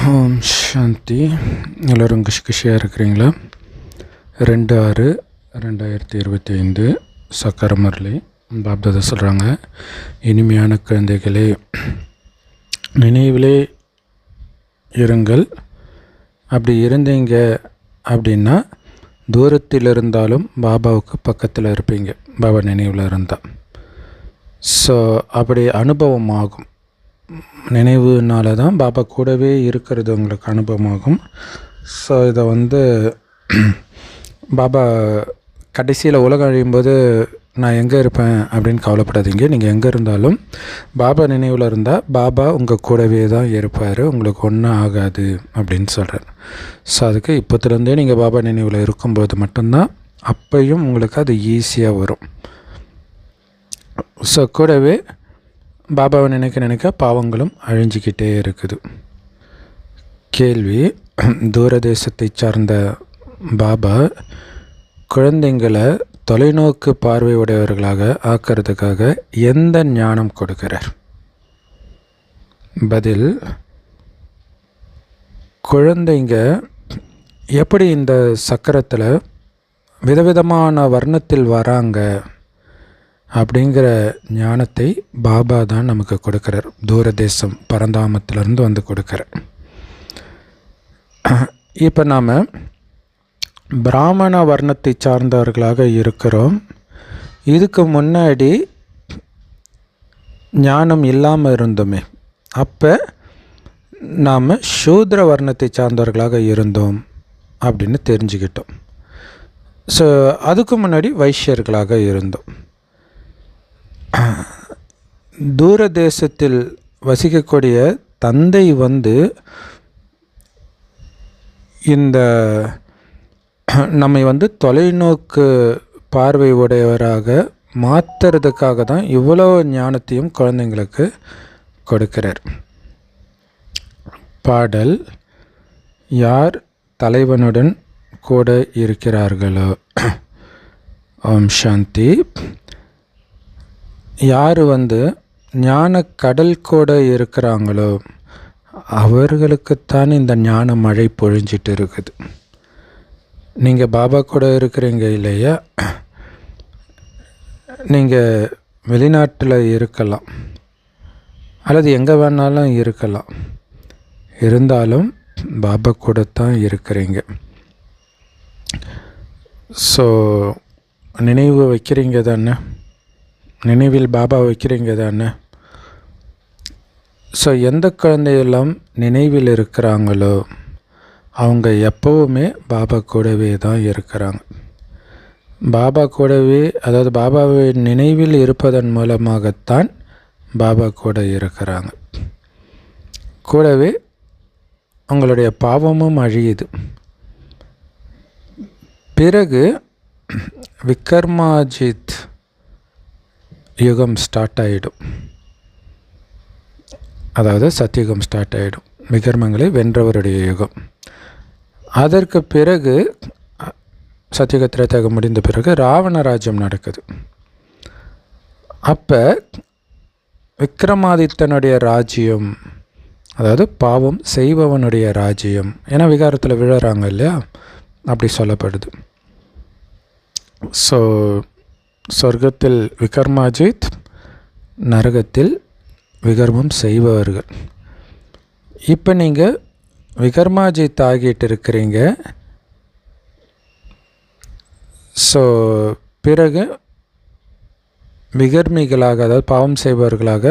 ஓம் சாந்தி. எல்லோரும் குஷியாக இருக்கிறீங்களா? 2/6/2025 சக்கர முரளி பாப்தாதா சொல்கிறாங்க, இனிமையான குழந்தைகளே, நினைவிலே இருங்கள். அப்படி இருந்தீங்க அப்படின்னா தூரத்தில் இருந்தாலும் பாபாவுக்கு பக்கத்தில் இருப்பீங்க, பாபா நினைவில் இருந்தால். ஸோ அப்படி அனுபவம் ஆகும். நினைவுனால தான் பாபா கூடவே இருக்கிறது உங்களுக்கு அனுபவமாகும். ஸோ இதை பாபா கடைசியில் உலகம் அழியும்போது நான் எங்கே இருப்பேன் அப்படின்னு கவலைப்படாதீங்க. நீங்கள் எங்கே இருந்தாலும் பாபா நினைவில் இருந்தால் பாபா உங்கள் கூடவே தான் இருப்பார், உங்களுக்கு ஒன்றும் ஆகாது அப்படின்னு சொல்கிறார். ஸோ அதுக்கு இப்போத்துலேருந்தே நீங்கள் பாபா நினைவில் இருக்கும்போது மட்டும்தான் அப்பையும் உங்களுக்கு அது ஈஸியாக வரும். ஸோ கூடவே பாபாவை நினைக்க பாவங்களும் அழிஞ்சிக்கிட்டே இருக்குது. கேள்வி: தூரதேசத்தை சார்ந்த பாபா குழந்தைங்களை தொலைநோக்கு பார்வை உடையவர்களாக ஆக்கிறதுக்காக எந்த ஞானம் கொடுக்கிறார்? பதில்: குழந்தைங்க எப்படி இந்த சக்கரத்தில் விதவிதமான வர்ணத்தில் வராங்க அப்படிங்கிற ஞானத்தை பாபா தான் நமக்கு கொடுக்குறார். தூரதேசம் பரந்தாமத்திலிருந்து கொடுக்குறார். இப்போ நாம் பிராமண வர்ணத்தை சார்ந்தவர்களாக இருக்கிறோம். இதுக்கு முன்னாடி ஞானம் இல்லாமல் இருந்தோமே, அப்போ நாம் சூத்ர வர்ணத்தை சார்ந்தவர்களாக இருந்தோம் அப்படின்னு தெரிஞ்சுக்கிட்டோம். ஸோ அதுக்கு முன்னாடி வைஷ்யர்களாக இருந்தோம். தூரதேசத்தில் வசிக்கக்கூடிய தந்தை இந்த நம்மை தொலைநோக்கு பார்வை உடையவராக மாற்றுறதுக்காக தான் இவ்வளோ ஞானத்தையும் குழந்தைங்களுக்கு கொடுக்கிறார். பாடல்: யார் தலைவனுடன் கூட இருக்கிறார்களோ. ஓம் சாந்தி. யார் ஞான கடல் கூட இருக்கிறாங்களோ அவர்களுக்குத்தான் இந்த ஞான மழை பொழிஞ்சிட்டு இருக்குது. நீங்கள் பாபா கூட இருக்கிறீங்க இல்லையா? நீங்கள் வெளிநாட்டில் இருக்கலாம் அல்லது எங்கே வேணாலும் இருக்கலாம், இருந்தாலும் பாபா கூட தான் இருக்கிறீங்க. ஸோ நினைவு வைக்கிறீங்க தானே? நினைவில் பாபா வைக்கிறீங்க தானே? ஸோ எந்த குழந்தையெல்லாம் நினைவில் இருக்கிறாங்களோ அவங்க எப்போவுமே பாபா கூடவே தான் இருக்கிறாங்க. பாபா கூடவே, அதாவது பாபாவை நினைவில் இருப்பதன் மூலமாகத்தான் பாபா கூட இருக்கிறாங்க. கூடவே அவங்களுடைய பாவமும் அழியுது. பிறகு விக்ரமாஜித் யுகம் ஸ்டார்ட் ஆகிடும், அதாவது சத்தியுகம் ஸ்டார்ட் ஆகிடும், விக்ரமங்களை வென்றவருடைய யுகம். அதற்கு பிறகு சத்தியுக திரேதாயுகம் முடிந்த பிறகு ராவண ராஜ்யம் நடக்குது. அப்போ விக்ரமாதித்தனுடைய ராஜ்யம், அதாவது பாவம் செய்பவனுடைய ராஜ்யம், ஏன்னா விகாரத்தில் விழுறாங்க இல்லையா, அப்படி சொல்லப்படுது. ஸோ சொர்க்கத்தில் விக்ரமாஜித், நரகத்தில் விகர்மம் செய்பவர்கள். இப்போ நீங்கள் விகர்மாஜித் ஆகிட்டு இருக்கிறீங்க. ஸோ பிறகு விகர்மிகளாக, அதாவது பாவம் செய்பவர்களாக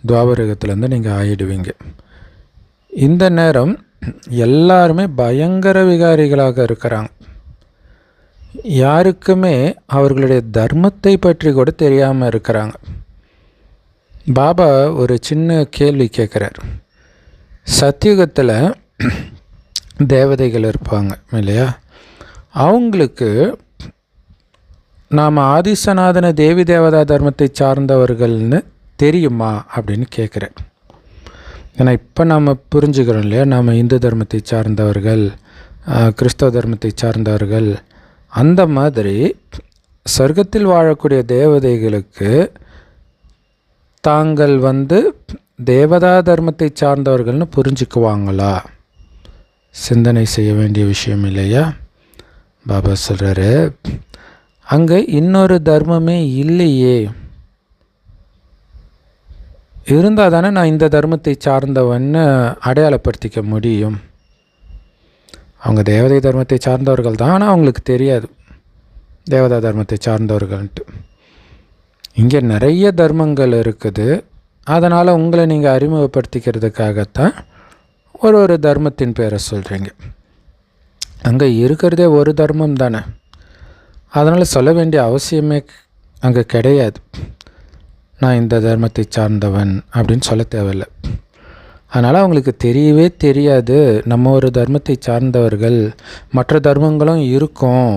துவாபரகத்திலேருந்து நீங்கள் ஆகிடுவீங்க. இந்த நேரம் எல்லாருமே பயங்கர விகாரிகளாக இருக்கிறாங்க. யாருக்குமே அவர்களுடைய தர்மத்தை பற்றி கூட தெரியாமல் இருக்கிறாங்க. பாபா ஒரு சின்ன கேள்வி கேட்குறார். சத்தியுகத்தில் தேவதைகள் இருப்பாங்க இல்லையா, அவங்களுக்கு நாம் ஆதிசநாதன தேவி தேவதா தர்மத்தை சார்ந்தவர்கள்னு தெரியுமா அப்படின்னு கேட்குறேன். ஏன்னா இப்போ நாம் புரிஞ்சுக்கிறோம் இல்லையா, நாம் இந்து தர்மத்தை சார்ந்தவர்கள், கிறிஸ்தவ தர்மத்தை சார்ந்தவர்கள். அந்த மாதிரி சொர்க்கத்தில் வாழக்கூடிய தேவதைகளுக்கு தாங்கள் தேவதா தர்மத்தை சார்ந்தவர்கள்னு புரிஞ்சுக்குவாங்களா சிந்தனை செய்ய வேண்டிய விஷயம் இல்லையா? பாபா சொல்கிறாரு, அங்கே இன்னொரு தர்மமே இல்லையே, இருந்தால் தானே நான் இந்த தர்மத்தை சார்ந்தவன்னு அடையாளப்படுத்திக்க முடியும். அவங்க தேவதை தர்மத்தை சார்ந்தவர்கள் தான், ஆனால் அவங்களுக்கு தெரியாது தேவதா தர்மத்தை சார்ந்தவர்கள்ன்ட்டு. இங்கே நிறைய தர்மங்கள் இருக்குது, அதனால் உங்களை நீங்கள் அறிமுகப்படுத்திக்கிறதுக்காகத்தான் ஒரு தர்மத்தின் பேரை சொல்கிறீங்க. அங்கே இருக்கிறதே ஒரு தர்மம் தானே, அதனால் சொல்ல வேண்டிய அவசியமே அங்கே கிடையாது. நான் இந்த தர்மத்தை சார்ந்தவன் அப்படின்னு சொல்ல தேவையில்லை. அதனால் அவங்களுக்கு தெரியவே தெரியாது நம்ம ஒரு தர்மத்தை சார்ந்தவர்கள், மற்ற தர்மங்களும் இருக்கும்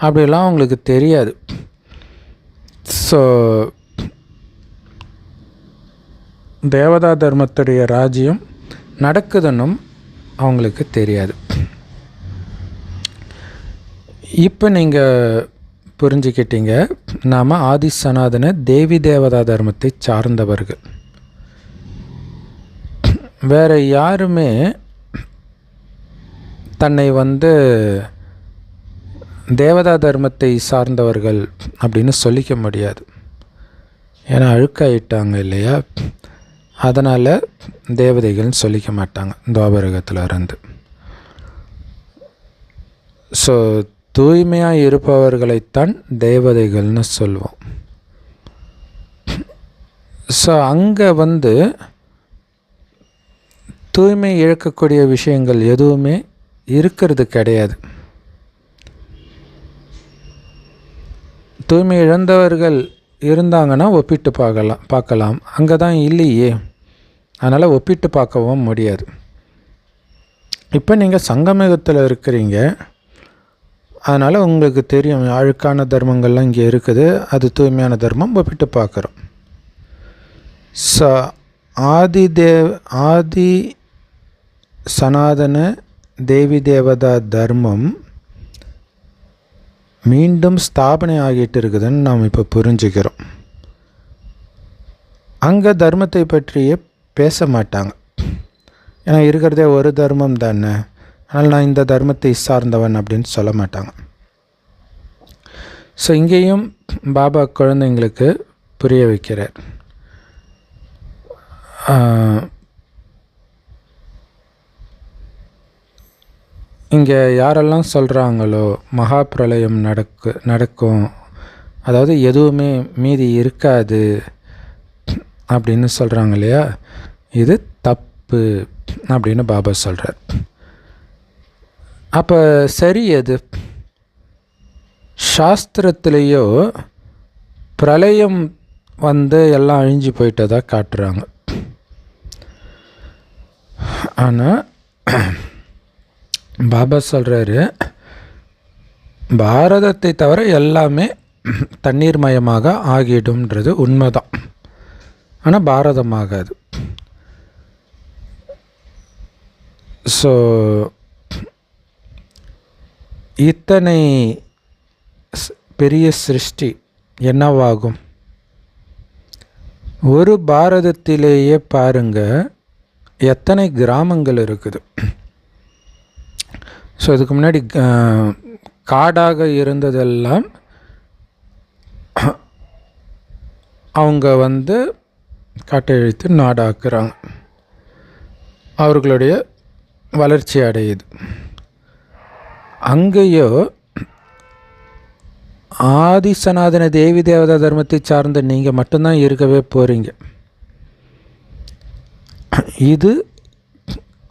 அப்படிலாம் அவங்களுக்கு தெரியாது. ஸோ தேவதா தர்மத்துடைய ராஜ்யம் நடக்குதுன்னும் அவங்களுக்கு தெரியாது. இப்போ நீங்கள் புரிஞ்சுக்கிட்டீங்க, நாம் ஆதி சனாதன தேவி தேவதா தர்மத்தை சார்ந்தவர்கள். வேறு யாருமே தன்னை தேவதா தர்மத்தை சார்ந்தவர்கள் அப்படின்னு சொல்லிக்க முடியாது. ஏன்னா அழுக்காயிட்டாங்க இல்லையா, அதனால் தேவதைகள்னு சொல்லிக்க மாட்டாங்க துவாபரகத்தில் இருந்து. ஸோ தூய்மையாக இருப்பவர்களைத்தான் தேவதைகள்னு சொல்லுவோம். ஸோ அங்கே தூய்மை இழக்கக்கூடிய விஷயங்கள் எதுவுமே இருக்கிறது கிடையாது. தூய்மை இழந்தவர்கள் இருந்தாங்கன்னா ஒப்பிட்டு பார்க்கலாம். அங்கே தான் இல்லையே, அதனால் ஒப்பிட்டு பார்க்கவும் முடியாது. இப்போ நீங்கள் சங்கமயுகத்தில் இருக்கிறீங்க, அதனால் உங்களுக்கு தெரியும் அழுக்கான தர்மங்கள்லாம் இங்கே இருக்குது, அது தூய்மையான தர்மம், ஒப்பிட்டு பார்க்குறோம். ஸோ ஆதி சனாதன தேவி தேவதா தர்மம் மீண்டும் ஸ்தாபனை ஆகிட்டு இருக்குதுன்னு நாம் இப்போ புரிஞ்சுக்கிறோம். அங்கே தர்மத்தை பற்றியே பேச மாட்டாங்க, ஏன்னா இருக்கிறதே ஒரு தர்மம் தானே, அதனால் நான் இந்த தர்மத்தை சார்ந்தவன் அப்படின்னு சொல்ல மாட்டாங்க. ஸோ இங்கேயும் பாபா குழந்தைங்களுக்கு புரிய வைக்கிறார். இங்கே யாரெல்லாம் சொல்கிறாங்களோ மகா பிரளயம் நடக்கும், அதாவது எதுவுமே மீதி இருக்காது அப்படின்னு சொல்கிறாங்க இல்லையா, இது தப்பு அப்படின்னு பாபா சொல்கிறார். அப்போ சரி, எது சாஸ்திரத்திலேயோ பிரளயம் எல்லாம் அழிஞ்சு போயிட்டதாக காட்டுறாங்க. ஆனால் பாபா சொல்கிறாரு, பாரதத்தை தவிர எல்லாமே தண்ணீர் மயமாக ஆகிடும்ன்றது உண்மைதான், ஆனால் பாரதமாகாது. ஸோ இத்தனை பெரிய சிருஷ்டி என்னவாகும்? ஒரு பாரதத்திலேயே பாருங்கள் எத்தனை கிராமங்கள் இருக்குது. ஸோ இதுக்கு முன்னாடி காடாக இருந்ததெல்லாம் அவங்க காட்டழித்து நாடாக்குறாங்க, அவர்களுடைய வளர்ச்சி அடையுது. அங்கேயோ ஆதி சனாதன தேவி தேவதா தர்மத்தை சார்ந்த நீங்கள் மட்டும்தான் இருக்கவே போகிறீங்க. இது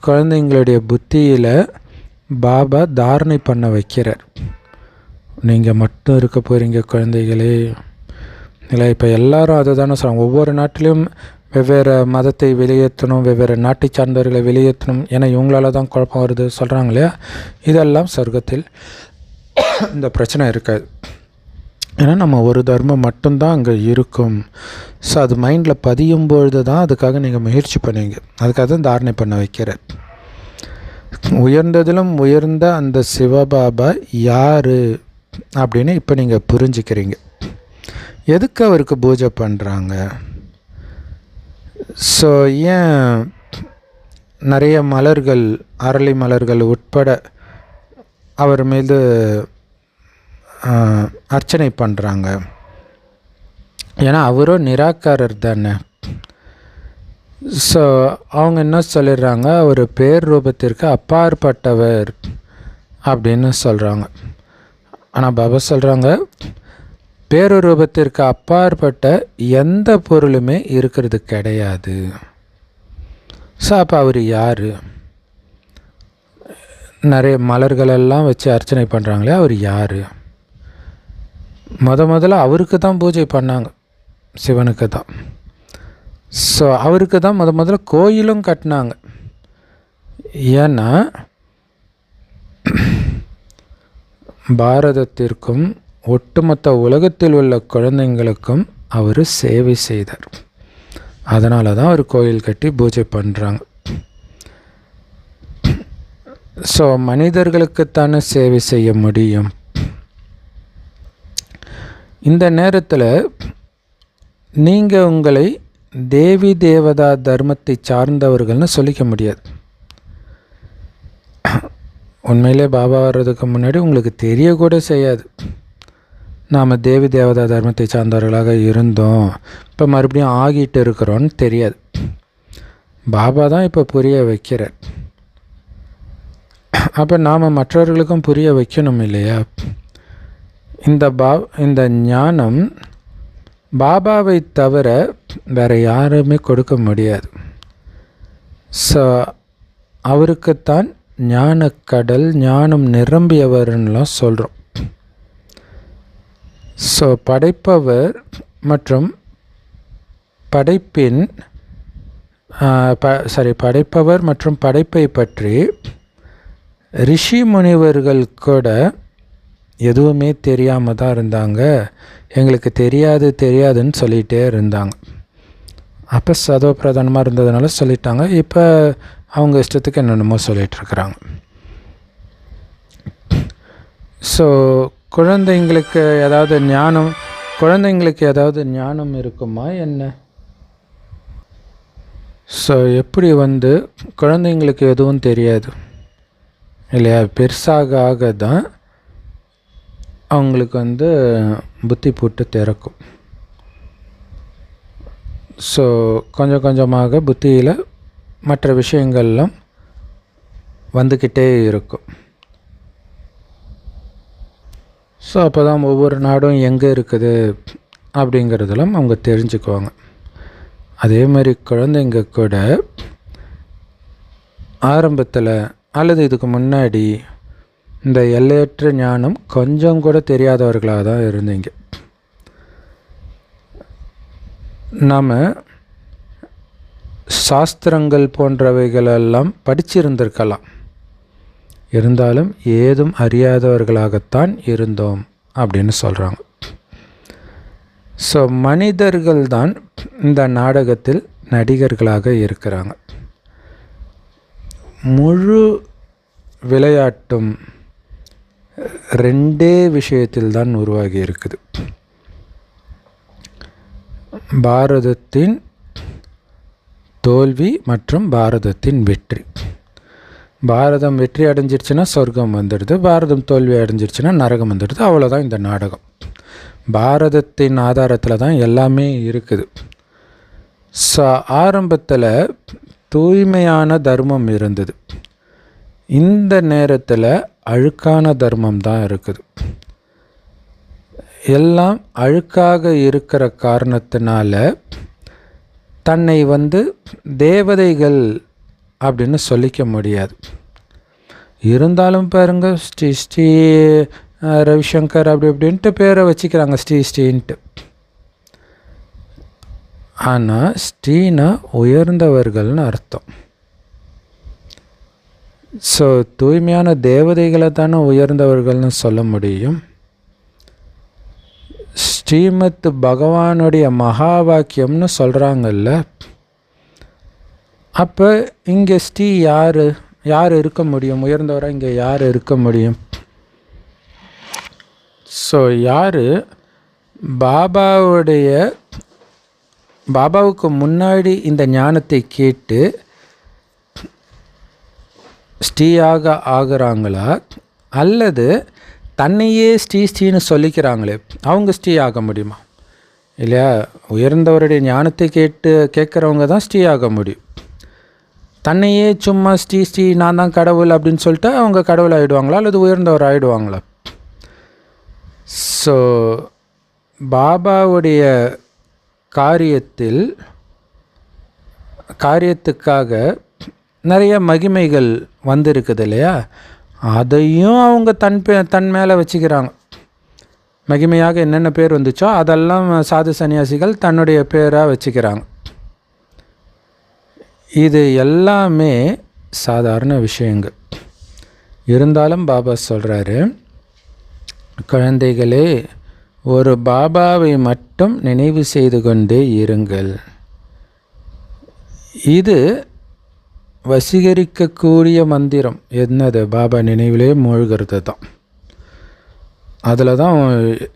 குழந்தைங்களுடைய புத்தியில் பாபா தாரணை பண்ண வைக்கிறார். நீங்கள் மட்டும் இருக்க போகிறீங்க குழந்தைகளே இல்லை. இப்போ எல்லோரும் அதை தானே சொல்கிறாங்க, ஒவ்வொரு நாட்டிலையும் வெவ்வேறு மதத்தை வெளியேற்றணும், வெவ்வேறு நாட்டை சார்ந்தவர்களை வெளியேற்றணும், ஏன்னா இவங்களால தான் குழப்பம் வருது சொல்கிறாங்க இல்லையா. இதெல்லாம் சொர்க்கத்தில் இந்த பிரச்சனை இருக்காது, ஏன்னா நம்ம ஒரு தர்மம் மட்டும்தான் அங்கே இருக்கும். ஸோ அது மைண்டில் பதியும் பொழுது தான் அதுக்காக நீங்கள் முயற்சி பண்ணுவீங்க. அதுக்காக தான் தாரணை பண்ண வைக்கிறார். உயர்ந்ததிலும் உயர்ந்த அந்த சிவபாபா யார் அப்படின்னு இப்போ நீங்கள் புரிஞ்சுக்கிறீங்க. எதுக்கு அவருக்கு பூஜை பண்ணுறாங்க? ஸோ ஏன் நிறைய மலர்கள், அரளி மலர்கள் உட்பட அவர் மீது அர்ச்சனை பண்ணுறாங்க. ஏன்னா அவரும் நிராகாரர் தானே. ஸோ அவங்க என்ன சொல்லிடுறாங்க, அவர் பேர் ரூபத்திற்கு அப்பாற்பட்டவர் அப்படின்னு சொல்கிறாங்க. ஆனால் பாபா சொல்கிறாங்க, பேரூபத்திற்கு அப்பாற்பட்ட எந்த பொருளுமே இருக்கிறது கிடையாது. ஸோ அப்போ அவர் யார்? நிறைய மலர்களெல்லாம் வச்சு அர்ச்சனை பண்ணுறாங்களே, அவர் யார்? முதல்ல அவருக்கு தான் பூஜை பண்ணாங்க, சிவனுக்கு தான். ஸோ அவருக்கு தான் முதல்ல கோயிலும் கட்டினாங்க. ஏன்னா பாரதத்திற்கும் ஒட்டுமொத்த உலகத்தில் உள்ள குழந்தைங்களுக்கும் அவர் சேவை செய்தார். அதனால தான் அவர் கோயில் கட்டி பூஜை பண்ணுறாங்க. ஸோ மனிதர்களுக்குத்தானே சேவை செய்ய முடியும். இந்த நேரத்தில் நீங்கள் உங்களை தேவி தேவதா தர்மத்தை சார்ந்தவர்கள்னு சொல்லிக்க முடியாது. உண்மையிலே பாபா வர்றதுக்கு முன்னாடி உங்களுக்கு தெரியக்கூட செய்யாது நாம் தேவி தேவதா தர்மத்தை சார்ந்தவர்களாக இருந்தோம், இப்போ மறுபடியும் ஆகிட்டு இருக்கிறோன்னு தெரியாது. பாபா தான் இப்போ புரிய வைக்கிறார். அப்போ நாம் மற்றவர்களுக்கும் புரிய வைக்கணும் இல்லையா? இந்த ஞானம் பாபாவை தவிர வேறு யாருமே கொடுக்க முடியாது. ஸோ அவருக்குத்தான் ஞானக்கடல், ஞானம் நிரம்பியவர்லாம் சொல்கிறோம். ஸோ படைப்பவர் மற்றும் படைப்பின் படைப்பவர் மற்றும் படைப்பை பற்றி ரிஷி முனிவர்கள் கூட எதுவுமே தெரியாமல் தான் இருந்தாங்க. எங்களுக்கு தெரியாதுன்னு சொல்லிகிட்டே இருந்தாங்க. அப்போ சதோ பிரதானமாக இருந்ததுனால சொல்லிட்டாங்க. இப்போ அவங்க இஷ்டத்துக்கு என்னென்னமோ சொல்லிகிட்ருக்குறாங்க. ஸோ குழந்தைங்களுக்கு ஏதாவது ஞானம் இருக்குமா என்ன? ஸோ எப்படி குழந்தைங்களுக்கு எதுவும் தெரியாது இல்லையா? பெருசாக ஆக தான் அவங்களுக்கு புத்தி போட்டு திறக்கும். ஸோ கொஞ்சம் கொஞ்சமாக புத்தியில் மற்ற விஷயங்கள்லாம் வந்துக்கிட்டே இருக்கும். ஸோ அப்போ தான் ஒவ்வொரு நாடும் எங்கே இருக்குது அப்படிங்கிறதெல்லாம் அவங்க தெரிஞ்சுக்குவாங்க. அதே மாதிரி குழந்தைங்க கூட ஆரம்பத்தில் அல்லது இதுக்கு முன்னாடி இந்த எல்லையற்ற ஞானம் கொஞ்சம் கூட தெரியாதவர்களாக தான் இருந்தீங்க. நாம் சாஸ்திரங்கள் போன்றவைகளெல்லாம் படிச்சிருந்திருக்கலாம், இருந்தாலும் ஏதும் அறியாதவர்களாகத்தான் இருந்தோம் அப்படின்னு சொல்கிறாங்க. ஸோ மனிதர்கள் தான் இந்த நாடகத்தில் நடிகர்களாக இருக்கிறாங்க. முழு விளையாட்டும் ரெண்டே விஷயத்தில் தான் உருவாகி இருக்குது. பாரதத்தின் தோல்வி மற்றும் பாரதத்தின் வெற்றி. பாரதம் வெற்றி அடைஞ்சிருச்சுன்னா சொர்க்கம் வந்துடுது, பாரதம் தோல்வி அடைஞ்சிருச்சுன்னா நரகம் வந்துடுது. அவ்வளோதான் இந்த நாடகம். பாரதத்தின் ஆதாரத்தில் தான் எல்லாமே இருக்குது. ஆரம்பத்தில் தூய்மையான தர்மம் இருந்தது. இந்த நேரத்தில் அழுக்கான தர்மம் தான் இருக்குது. எல்லாம் அழுக்காக இருக்கிற காரணத்தினால தன்னை தேவதைகள் அப்படின்னு சொல்லிக்க முடியாது. இருந்தாலும் பாருங்க, ஸ்ரீ ரவிசங்கர் அப்படி இப்படின்ட்டு பேரை வச்சுக்கிறாங்க, ஸ்ரீன்ட்டு. ஆனால் ஸ்ரீனா உயர்ந்தவர்கள்னு அர்த்தம். ஸோ தூய்மையான தேவதைகளை தானே உயர்ந்தவர்கள்னு சொல்ல முடியும். ஸ்ரீமத் பகவானுடைய மகா வாக்கியம்னு சொல்கிறாங்கல்ல. அப்போ இங்கே ஸ்ரீ யார் இருக்க முடியும்? உயர்ந்தவராக இங்கே யார் இருக்க முடியும்? ஸோ யார் பாபாவுக்கு முன்னாடி இந்த ஞானத்தை கேட்டு ஸ்ரீயாக ஆகிறாங்களா, அல்லது தன்னையே ஸ்ரீன்னு சொல்லிக்கிறாங்களே அவங்க ஸ்ரீ ஆக முடியுமா? இல்லையா? உயர்ந்தவருடைய ஞானத்தை கேட்குறவங்க தான் ஸ்ரீ ஆக முடியும். தன்னையே சும்மா ஸ்ரீ நான் தான் கடவுள் அப்படின்னு சொல்லிட்டு அவங்க கடவுள் ஆகிடுவாங்களா, அல்லது உயர்ந்தவர் ஆகிடுவாங்களா? ஸோ பாபாவுடைய காரியத்துக்காக நிறைய மகிமைகள் வந்திருக்குது இல்லையா, அதையும் அவங்க தன் மேலே வச்சுக்கிறாங்க. மகிமையாக என்னென்ன பேர் வந்துச்சோ அதெல்லாம் சாது சன்னியாசிகள் தன்னுடைய பேராக வச்சுக்கிறாங்க. இது எல்லாமே சாதாரண விஷயங்கள். இருந்தாலும் பாபா சொல்கிறாரு, குழந்தைகளே, ஒரு பாபாவை மட்டும் நினைவு செய்து கொண்டே இருங்கள். இது வசீகரிக்கக்கூடிய மந்திரம். என்னது? பாபா நினைவிலே மூழ்கிறது தான். அதில் தான்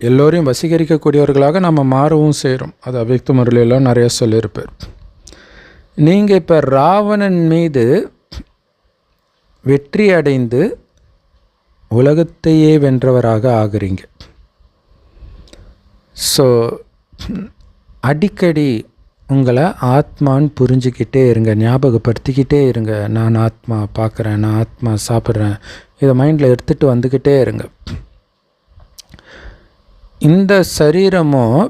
எல்லோரையும் வசீகரிக்கக்கூடியவர்களாக நம்ம மாறவும் செய்கிறோம். அது அவ்யக்த முறையிலெல்லாம் நிறைய சொல்லியிருப்பார். நீங்கள் இப்போ ராவணன் மீது வெற்றி அடைந்து உலகத்தையே வென்றவராக ஆகிறீங்க. ஸோ அடிக்கடி உங்களை ஆத்மான்னு புரிஞ்சிக்கிட்டே இருங்க, ஞாபகப்படுத்திக்கிட்டே இருங்க. நான் ஆத்மா பார்க்குறேன், நான் ஆத்மா சாப்பிட்றேன், இதை மைண்டில் எடுத்துகிட்டு வந்துக்கிட்டே இருங்க. இந்த சரீரமும்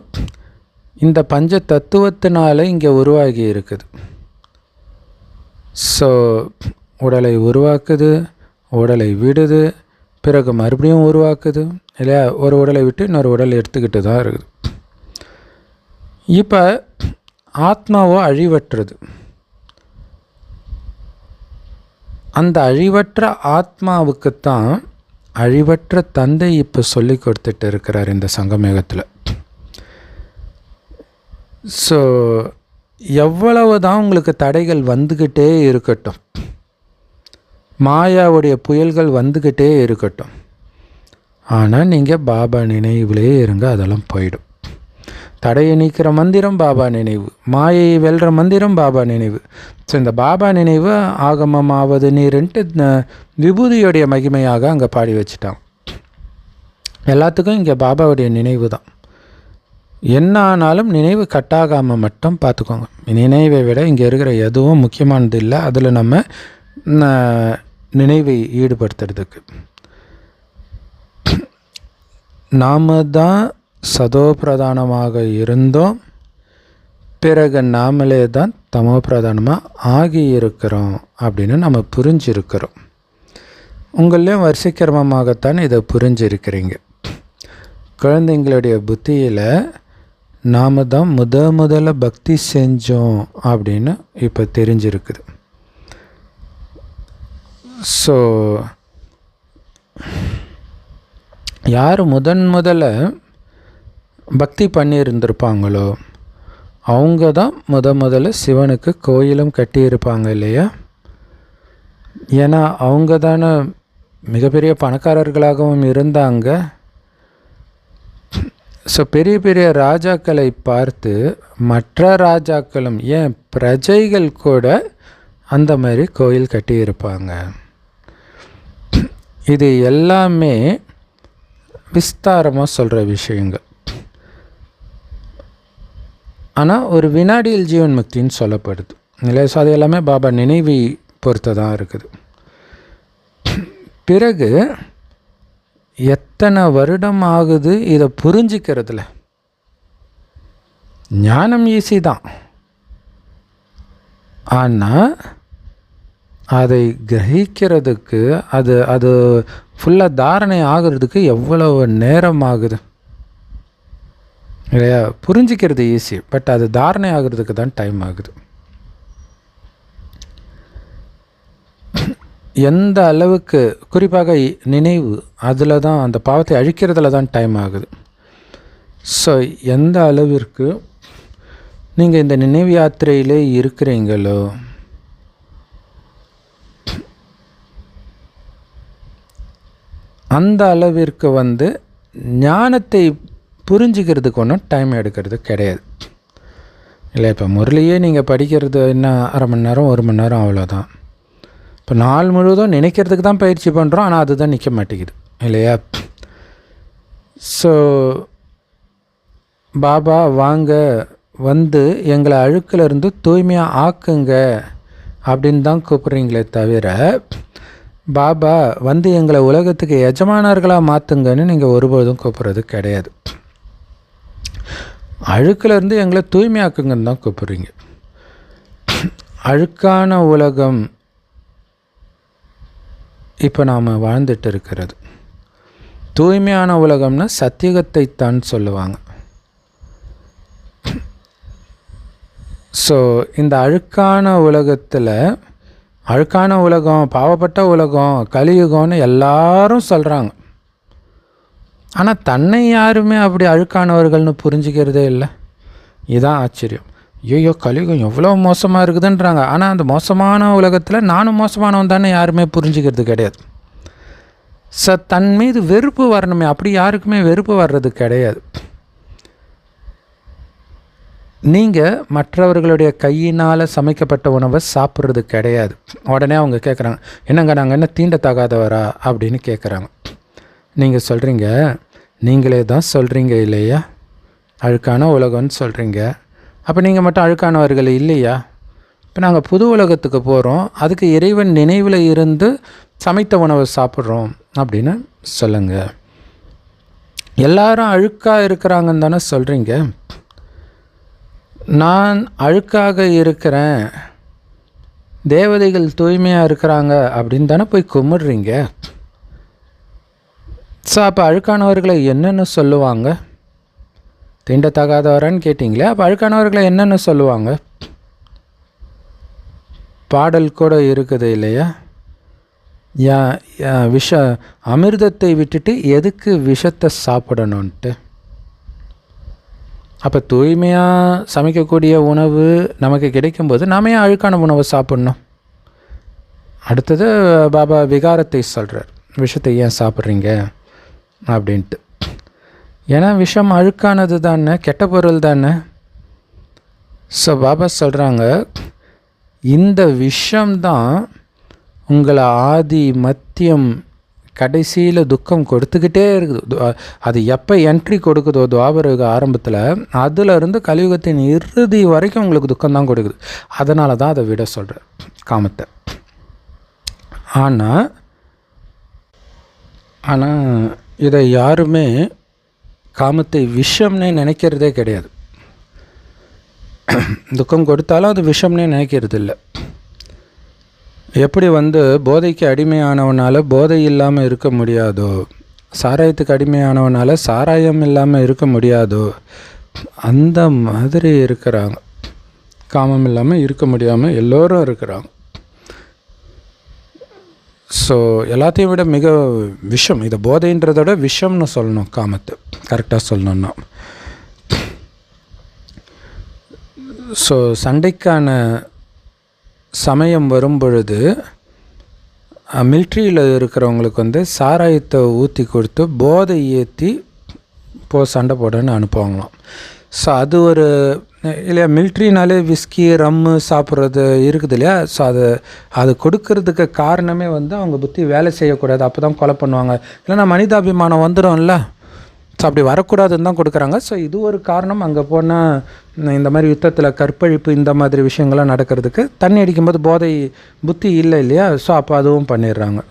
இந்த பஞ்ச தத்துவத்தினால இங்கே உருவாகி இருக்குது. ஸோ உடலை உருவாக்குது, உடலை விடுது, பிறகு மறுபடியும் உருவாக்குது இல்லையா? ஒரு உடலை விட்டு இன்னொரு உடலை எடுத்துக்கிட்டு தான் இருக்குது. இப்போ ஆத்மாவோ அழிவற்றது. அந்த அழிவற்ற ஆத்மாவுக்குத்தான் அழிவற்ற தந்தை இப்போ சொல்லி கொடுத்துட்டு இருக்கிறார் இந்த சங்கமேகத்தில். ஸோ எவ்வளவு தான் உங்களுக்கு தடைகள் வந்துக்கிட்டே இருக்கட்டும், மாயாவுடைய புயல்கள் வந்துக்கிட்டே இருக்கட்டும், ஆனால் நீங்கள் பாபா நினைவிலே இருங்க, அதெல்லாம் போயிடும். தடையை நீக்கிற மந்திரம் பாபா நினைவு, மாயை வெல்ற மந்திரம் பாபா நினைவு. ஸோ இந்த பாபா நினைவு ஆகமமாவது நீருன்ட்டு விபூதியோடைய மகிமையாக அங்கே பாடி வச்சுட்டாங்க. எல்லாத்துக்கும் இங்கே பாபாவுடைய நினைவு தான். என்ன ஆனாலும் நினைவு கட்டாகாமல் மட்டும் பார்த்துக்கோங்க. நினைவை விட இங்கே இருக்கிற எதுவும் முக்கியமானது இல்லை. அதில் நம்ம நினைவை ஈடுபடுத்துறதுக்கு நாம் தான் சதோ பிரதானமாக இருந்தோம், பிறகு நாமளே தான் தமோ பிரதானமாக ஆகியிருக்கிறோம் அப்படின்னு நம்ம புரிஞ்சிருக்கிறோம். உங்களையும் வரிசைக்கிரமமாகத்தான் இதை புரிஞ்சிருக்கிறீங்க. குழந்தைங்களுடைய புத்தியில் நாம் தான் முதல்ல பக்தி செஞ்சோம் அப்படின்னு இப்போ தெரிஞ்சிருக்குது. ஸோ யார் முதல்ல பக்தி பண்ணியிருந்திருப்பாங்களோ அவங்க தான் முதல்ல சிவனுக்கு கோயிலும் கட்டியிருப்பாங்க இல்லையா? ஏன்னா அவங்க தானே மிகப்பெரிய பணக்காரர்களாகவும் இருந்தாங்க. ஸோ பெரிய பெரிய ராஜாக்களை பார்த்து மற்ற ராஜாக்களும், ஏன் பிரஜைகள் கூட அந்த மாதிரி கோயில் கட்டியிருப்பாங்க. இது எல்லாமே விஸ்தாரமாக சொல்கிற விஷயங்கள். ஆனால் ஒரு வினாடியில் ஜீவன் முக்தின்னு சொல்லப்படுது இல்லை? ஸோ அது எல்லாமே பாபா நினைவை பொறுத்து தான் இருக்குது. பிறகு எத்தனை வருடம் ஆகுது இதை புரிஞ்சிக்கிறதுல? ஞானம் ஈஸி தான், ஆனால் அதை கிரகிக்கிறதுக்கு அது ஃபுல்லாக தாரணை ஆகிறதுக்கு எவ்வளவு நேரம் ஆகுது இல்லையா? புரிஞ்சிக்கிறது ஈஸி, பட் அது தாரணை ஆகிறதுக்கு தான் டைம் ஆகுது. எந்த அளவுக்கு குறிப்பாக நினைவு, அதில் தான் அந்த பாவத்தை அழிக்கிறதுல தான் டைம் ஆகுது. ஸோ எந்த அளவிற்கு நீங்கள் இந்த நினைவு யாத்திரையிலே இருக்கிறீங்களோ அந்த அளவிற்கு ஞானத்தை புரிஞ்சிக்கிறதுக்கு ஒன்றும் டைம் எடுக்கிறது கிடையாது இல்லை? இப்போ முரளியே நீங்கள் படிக்கிறது என்ன, அரை மணி நேரம் 1 மணி நேரம், அவ்வளோதான். இப்போ நாள் முழுவதும் நினைக்கிறதுக்கு தான் பயிற்சி பண்ணுறோம், ஆனால் அதுதான் நிற்க மாட்டேங்குது இல்லையா? ஸோ பாபா வாங்க வந்து எங்களை அழுக்கிலிருந்து தூய்மையாக ஆக்குங்க அப்படின்னு தான் கூப்பிட்றீங்களே தவிர, பாபா வந்து எங்களை உலகத்துக்கு எஜமானர்களாக மாற்றுங்கன்னு நீங்கள் ஒருபோதும் கூப்பிட்றது கிடையாது. அழுக்கிலிருந்து எங்களை தூய்மையாக்குங்கன்னு தான் கூப்பிட்றீங்க. அழுக்கான உலகம் இப்போ நாம் வாழ்ந்துட்டு இருக்கிறது. தூய்மையான உலகம்னா சத்தியுகத்தை தான் சொல்லுவாங்க. ஸோ இந்த அழுக்கான உலகத்தில், அழுக்கான உலகம், பாவப்பட்ட உலகம், கலியுகம்னு எல்லாரும் சொல்கிறாங்க. ஆனால் தன்னை யாருமே அப்படி அழுக்கானவர்கள்னு புரிஞ்சிக்கிறதே இல்லை. இதுதான் ஆச்சரியம். ஐயோ கலியுகம் எவ்வளோ மோசமாக இருக்குதுன்றாங்க, ஆனால் அந்த மோசமான உலகத்தில் நானும் மோசமானவன் தானே யாருமே புரிஞ்சிக்கிறது கிடையாது. தன் மீது வெறுப்பு வரணுமே, அப்படி யாருக்குமே வெறுப்பு வர்றது கிடையாது. நீங்கள் மற்றவர்களுடைய கையினால் சமைக்கப்பட்ட உணவை சாப்பிட்றது கிடையாது. உடனே அவங்க கேட்குறாங்க, என்னங்க நாங்கள் என்ன தீண்டத்தகாதவரா அப்படின்னு கேட்குறாங்க. நீங்கள் சொல்கிறீங்க, நீங்களே தான் சொல்கிறீங்க இல்லையா, அழுக்கான உலகம்னு சொல்கிறீங்க. அப்போ நீங்கள் மட்டும் அழுக்கானவர்கள் இல்லையா? இப்போ நாங்கள் புது உலகத்துக்கு போகிறோம், அதுக்கு இறைவன் நினைவில் இருந்து சமைத்த உணவை சாப்பிட்றோம் அப்படின்னு சொல்லுங்கள். எல்லாரும் அழுக்காக இருக்கிறாங்கன்னு தானே சொல்கிறீங்க. நான் அழுக்காக இருக்கிறேன், தேவதைகள் தூய்மையாக இருக்கிறாங்க அப்படின்னு தானே போய் கும்பிட்றீங்க. ஸோ அப்போ அழுக்கானவர்களை என்னென்னு சொல்லுவாங்க? தீண்டத்தகாதவரான்னு கேட்டிங்களே, அப்போ அழுக்கானவர்களை என்னென்னு சொல்லுவாங்க? பாடல் கூட இருக்குது இல்லையா, விஷ அமிர்தத்தை விட்டுட்டு எதுக்கு விஷத்தை சாப்பிடணுன்ட்டு. அப்போ தூய்மையாக சமைக்கக்கூடிய உணவு நமக்கு கிடைக்கும்போது நாம ஏன் அழுக்கான உணவை சாப்பிட்ணும்? அடுத்தது பாபா விகாரத்தை சொல்கிறார், விஷத்தை ஏன் சாப்பிட்றீங்க அப்படின்ட்டு. ஏன்னா விஷம் அழுக்கானது தானே, கெட்ட பொருள் தானே. ஸோ பாபா சொல்கிறாங்க, இந்த விஷம்தான் உங்களை ஆதி மத்தியம் கடைசியில் துக்கம் கொடுத்துக்கிட்டே இருக்குது. அது எப்போ என்ட்ரி கொடுக்குதோ துவாபரயுக ஆரம்பத்தில், அதிலிருந்து கலியுகத்தின் இறுதி வரைக்கும் உங்களுக்கு துக்கம்தான் கொடுக்குது. அதனால தான் அதை விட சொல்கிறேன் காமத்தை. ஆனால் இதை யாருமே காமத்தை விஷம்னே நினைக்கிறதே கிடையாது. துக்கம் கொடுத்தாலும் அது விஷம்னே நினைக்கிறது இல்லை. எப்படி போதைக்கு அடிமையானவனால் போதை இல்லாமல் இருக்க முடியாதோ, சாராயத்துக்கு அடிமையானவனால் சாராயம் இல்லாமல் இருக்க முடியாதோ, அந்த மாதிரி இருக்கிறாங்க. காமம் இல்லாமல் இருக்க முடியாமல் எல்லோரும் இருக்கிறாங்க. ஸோ எல்லாத்தையும் விட மிக விஷம், இதை போதைன்றதை விட விஷம்னு சொல்லணும் காமத்தை, கரெக்டாக சொல்லணுன்னா. ஸோ சண்டைக்கான சமயம் வரும் பொழுது மிலிட்ரியில் இருக்கிறவங்களுக்கு சாராயத்தை ஊற்றி கொடுத்து போதை ஏற்றி சண்டை போடன்னு அனுப்புவாங்களாம். ஸோ அது ஒரு இல்லையா, மிலிட்ரினாலே விஸ்கி ரம்மு சாப்பிட்றது இருக்குது இல்லையா. ஸோ அது கொடுக்கறதுக்கு காரணமே அவங்க புத்தி வேலை செய்யக்கூடாது, அப்போ தான் கொலை பண்ணுவாங்க, இல்லைன்னா மனிதாபிமானம் வந்துடும்ல. ஸோ அப்படி வரக்கூடாதுன்னு தான் கொடுக்குறாங்க. ஸோ இது ஒரு காரணம். அங்கே போனால் இந்த மாதிரி யுத்தத்தில் கற்பழிப்பு இந்த மாதிரி விஷயங்கள்லாம் நடக்கிறதுக்கு. தண்ணி அடிக்கும்போது போதை புத்தி இல்லை இல்லையா, ஸோ அப்போ அதுவும் பண்ணிடுறாங்க.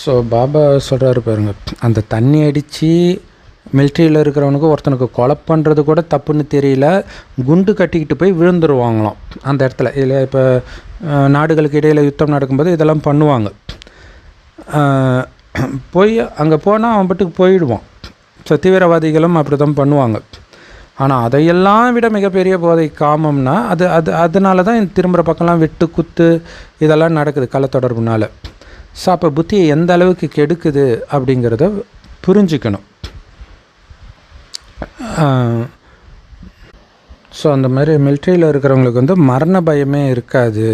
ஸோ பாபா சொல்கிறாரு பாருங்க, அந்த தண்ணி அடித்து மிலிட்ரியில் இருக்கிறவனுக்கு ஒருத்தனுக்கு கொலை பண்ணுறது கூட தப்புன்னு தெரியல, குண்டு கட்டிக்கிட்டு போய் விழுந்துருவாங்களாம் அந்த இடத்துல இல்லையா. இப்போ நாடுகளுக்கு இடையில் யுத்தம் நடக்கும்போது இதெல்லாம் பண்ணுவாங்க. போய் அங்கே போனால் அவன் பாட்டுக்கு போயிடுவான். ஸோ தீவிரவாதிகளும் அப்படி தான் பண்ணுவாங்க. ஆனால் அதையெல்லாம் விட மிகப்பெரிய போதை காமம்னா அதனால தான் திரும்புகிற பக்கம்லாம் வெட்டு குத்து இதெல்லாம் நடக்குது கள்ளத்தொடர்புனால. ஸோ அப்போ புத்தியை எந்த அளவுக்கு கெடுக்குது அப்படிங்கிறத புரிஞ்சுக்கணும். ஸோ அந்த மாதிரி மிலிட்ரியில் இருக்கிறவங்களுக்கு மரண பயமே இருக்காது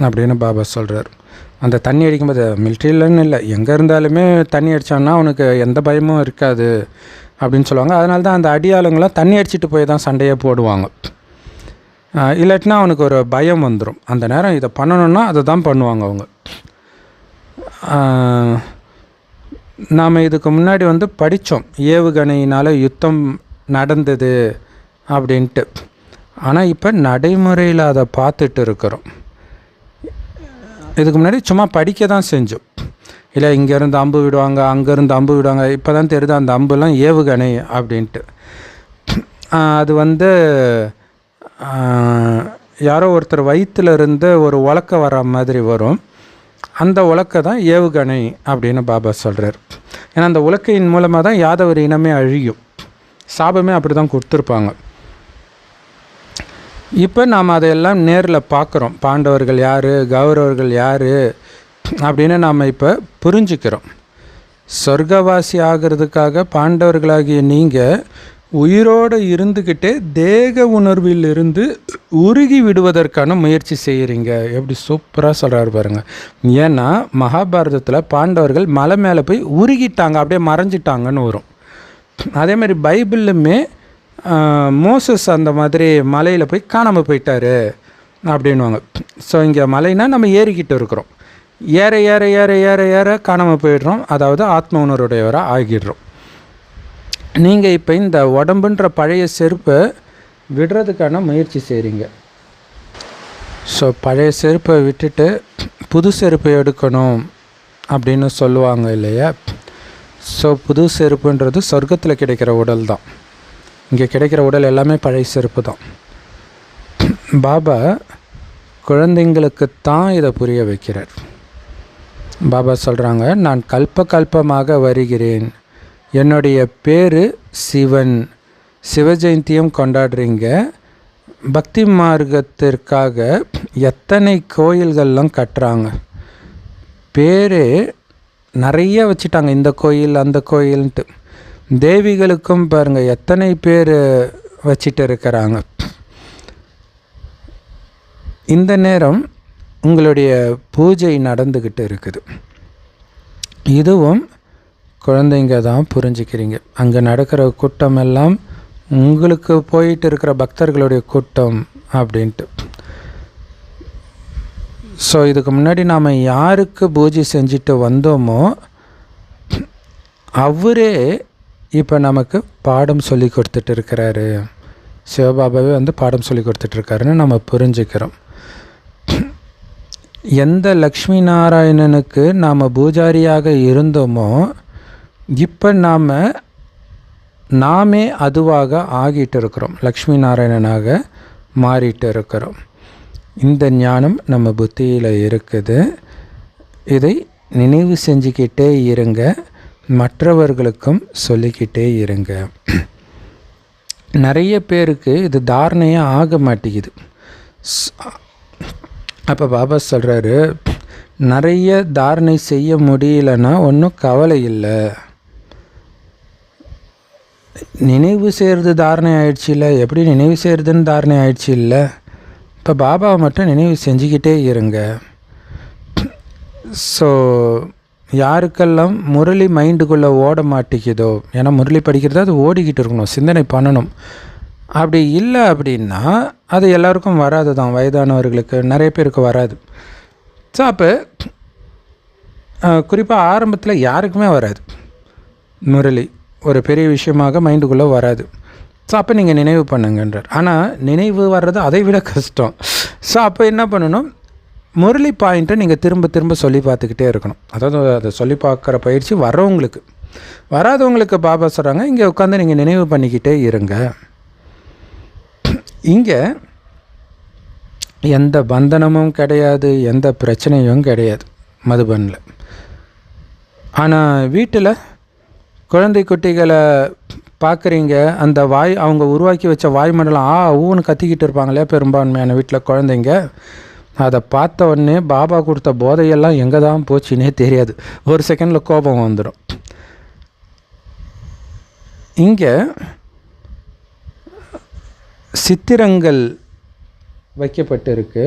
அப்படின்னு பாபா சொல்கிறார். அந்த தண்ணி அடிக்கும்போது மிலிட்ரியிலன்னு இல்லை, எங்கே இருந்தாலுமே தண்ணி அடித்தான்னா அவனுக்கு எந்த பயமும் இருக்காது அப்படின்னு சொல்லுவாங்க. அதனால தான் அந்த அடியாளுங்களாம் தண்ணி அடிச்சுட்டு போய் தான் சண்டையே போடுவாங்க. இல்லாட்டினா அவனுக்கு ஒரு பயம் வந்துடும். அந்த நேரம் இதை பண்ணணுன்னா அதை தான் பண்ணுவாங்க அவங்க. நாம் இதுக்கு முன்னாடி படித்தோம், ஏவுகணையினால் யுத்தம் நடந்தது அப்படின்ட்டு. ஆனால் இப்போ நடைமுறையில் அதை பார்த்துட்டு இருக்கிறோம். இதுக்கு முன்னாடி சும்மா படிக்க தான் செஞ்சோம். இல்லை இங்கேருந்து அம்பு விடுவாங்க, அங்கேருந்து அம்பு விடுவாங்க. இப்போ தான் தெரியுது அந்த அம்புலாம் ஏவுகணை அப்படின்ட்டு. அது யாரோ ஒருத்தர் வயிற்றுலேருந்து ஒரு உலக்க வர மாதிரி வரும். அந்த உலக்க தான் ஏவுகணை அப்படின்னு பாபா சொல்கிறார். ஏன்னா அந்த உலக்கையின் மூலமாக தான் யாதவர் இனமே அழியும். சாபமே அப்படி தான் கொடுத்துருப்பாங்க. இப்போ நாம் அதையெல்லாம் நேரில் பார்க்குறோம். பாண்டவர்கள் யார், கௌரவர்கள் யார் அப்படின்னு நாம் இப்போ புரிஞ்சுக்கிறோம். சொர்க்கவாசி ஆகிறதுக்காக பாண்டவர்களாகிய நீங்கள் உயிரோடு இருந்துக்கிட்டே தேக உணர்வில் இருந்து உருகி விடுவதற்கான முயற்சி செய்கிறீங்க. எப்படி சூப்பராக சொல்கிறாரு பாருங்கள். ஏன்னா மகாபாரதத்தில் பாண்டவர்கள் மலை மேலே போய் உருகிட்டாங்க, அப்படியே மறைஞ்சிட்டாங்கன்னு வரும். அதேமாதிரி பைபிள்லுமே மோசஸ் அந்த மாதிரி மலையில் போய் காணாமல் போயிட்டார் அப்படின்வாங்க. ஸோ இங்கே மலைனா நம்ம ஏறிக்கிட்டு இருக்கிறோம். ஏற ஏற ஏற ஏற ஏற காணாமல் போயிடுறோம். அதாவது ஆத்ம உணர்வுடையவராக ஆகிடுறோம். நீங்கள் இப்போ இந்த உடம்புன்ற பழைய செருப்பை விடுறதுக்கான முயற்சி செய்கிறீங்க. ஸோ பழைய செருப்பை விட்டுட்டு புது செருப்பை எடுக்கணும் அப்படின்னு சொல்லுவாங்க இல்லையா? ஸோ புது செருப்புன்றது சொர்க்கத்தில் கிடைக்கிற உடல் தான். இங்கே கிடைக்கிற உடல் எல்லாமே பழைய செருப்பு தான். பாபா குழந்தைங்களுக்குத்தான் இதை புரிய வைக்கிறார். பாபா சொல்கிறாங்க, நான் கல்பமாக வருகிறேன். என்னுடைய பேர் சிவன். சிவஜெயந்தியும் கொண்டாடுறீங்க. பக்தி மார்க்கத்திற்காக எத்தனை கோயில்கள்லாம் கட்டுறாங்க. பேர் நிறைய வச்சுட்டாங்க, இந்த கோயில் அந்த கோயில்ன்ட்டு. தேவிகளுக்கும் பாருங்கள் எத்தனை பேர் வச்சிட்டு இருக்கிறாங்க. இந்த நேரம் உங்களுடைய பூஜை நடந்துக்கிட்டு இருக்குது. இதுவும் குழந்தைங்க தான் புரிஞ்சுக்கிறீங்க. அங்கே நடக்கிற கூட்டமெல்லாம் உங்களுக்கு போயிட்டு இருக்கிற பக்தர்களுடைய கூட்டம் அப்படின்ட்டு. ஸோ இதுக்கு முன்னாடி நாம் யாருக்கு பூஜை செஞ்சுட்டு வந்தோமோ அவரே இப்போ நமக்கு பாடம் சொல்லி கொடுத்துட்டு இருக்கிறாரு. சிவபாபாவே பாடம் சொல்லி கொடுத்துட்ருக்காருன்னு நம்ம புரிஞ்சுக்கிறோம். எந்த லக்ஷ்மி நாராயணனுக்கு நாம் பூஜாரியாக இருந்தோமோ இப்போ நாமே அதுவாக ஆகிட்டு இருக்கிறோம், லக்ஷ்மி நாராயணனாக மாறிட்டு இருக்கிறோம். இந்த ஞானம் நம்ம புத்தியில் இருக்குது. இதை நினைவு செஞ்சுக்கிட்டே இருங்க, மற்றவர்களுக்கும் சொல்லிக்கிட்டே இருங்க. நிறைய பேருக்கு இது தாரணையே ஆக மாட்டேங்குது. அப்போ பாபா சொல்கிறாரு, நிறைய தாரணை செய்ய முடியலன்னா ஒன்றும் கவலை இல்லை. நினைவு செய்கிறது தாரணை ஆயிடுச்சு இல்லை? எப்படி நினைவு செய்கிறதுன்னு தாரணை ஆயிடுச்சு இல்லை? இப்போ பாபாவை மட்டும் நினைவு செஞ்சுக்கிட்டே இருங்க. ஸோ யாருக்கெல்லாம் முரளி மைண்டுக்குள்ளே ஓட மாட்டேங்குதோ, ஏன்னா முரளி படிக்கிறது அது ஓடிக்கிட்டு இருக்கணும், சிந்தனை பண்ணணும். அப்படி இல்லை அப்படின்னா அது எல்லாருக்கும் வராது தான். வயதானவர்களுக்கு நிறைய பேருக்கு வராது. ஸோ அப்போ குறிப்பாக ஆரம்பத்தில் யாருக்குமே வராது முரளி, ஒரு பெரிய விஷயமாக மைண்டுக்குள்ளே வராது. ஸோ அப்போ நீங்கள் நினைவு பண்ணுங்கன்றார். ஆனால் நினைவு வர்றது அதை விட கஷ்டம். ஸோ அப்போ என்ன பண்ணணும், முரளி பாயிண்ட்டை நீங்கள் திரும்ப திரும்ப சொல்லி பார்த்துக்கிட்டே இருக்கணும். அதாவது அதை சொல்லி பார்க்குற பயிற்சி வர்றவங்களுக்கு. வராதவங்களுக்கு பாபா சொல்கிறாங்க, இங்கே உட்காந்து நீங்கள் நினைவு பண்ணிக்கிட்டே இருங்க. இங்கே எந்த பந்தனமும் கிடையாது, எந்த பிரச்சனையும் கிடையாது மதுபனில். ஆனால் வீட்டில் குழந்தை குட்டிகளை பார்க்குறீங்க, அந்த அவங்க உருவாக்கி வச்ச வாய்மண்டலம் ஊன்னு கத்திக்கிட்டு இருப்பாங்களே பெரும்பான்மையான வீட்டில் குழந்தைங்க. அதை பார்த்த உடனே பாபா கொடுத்த போதையெல்லாம் எங்கே தான் போச்சுன்னே தெரியாது. ஒரு செகண்டில் கோபம் வந்துடும். இங்கே சித்திரங்கள் வைக்கப்பட்டிருக்கு.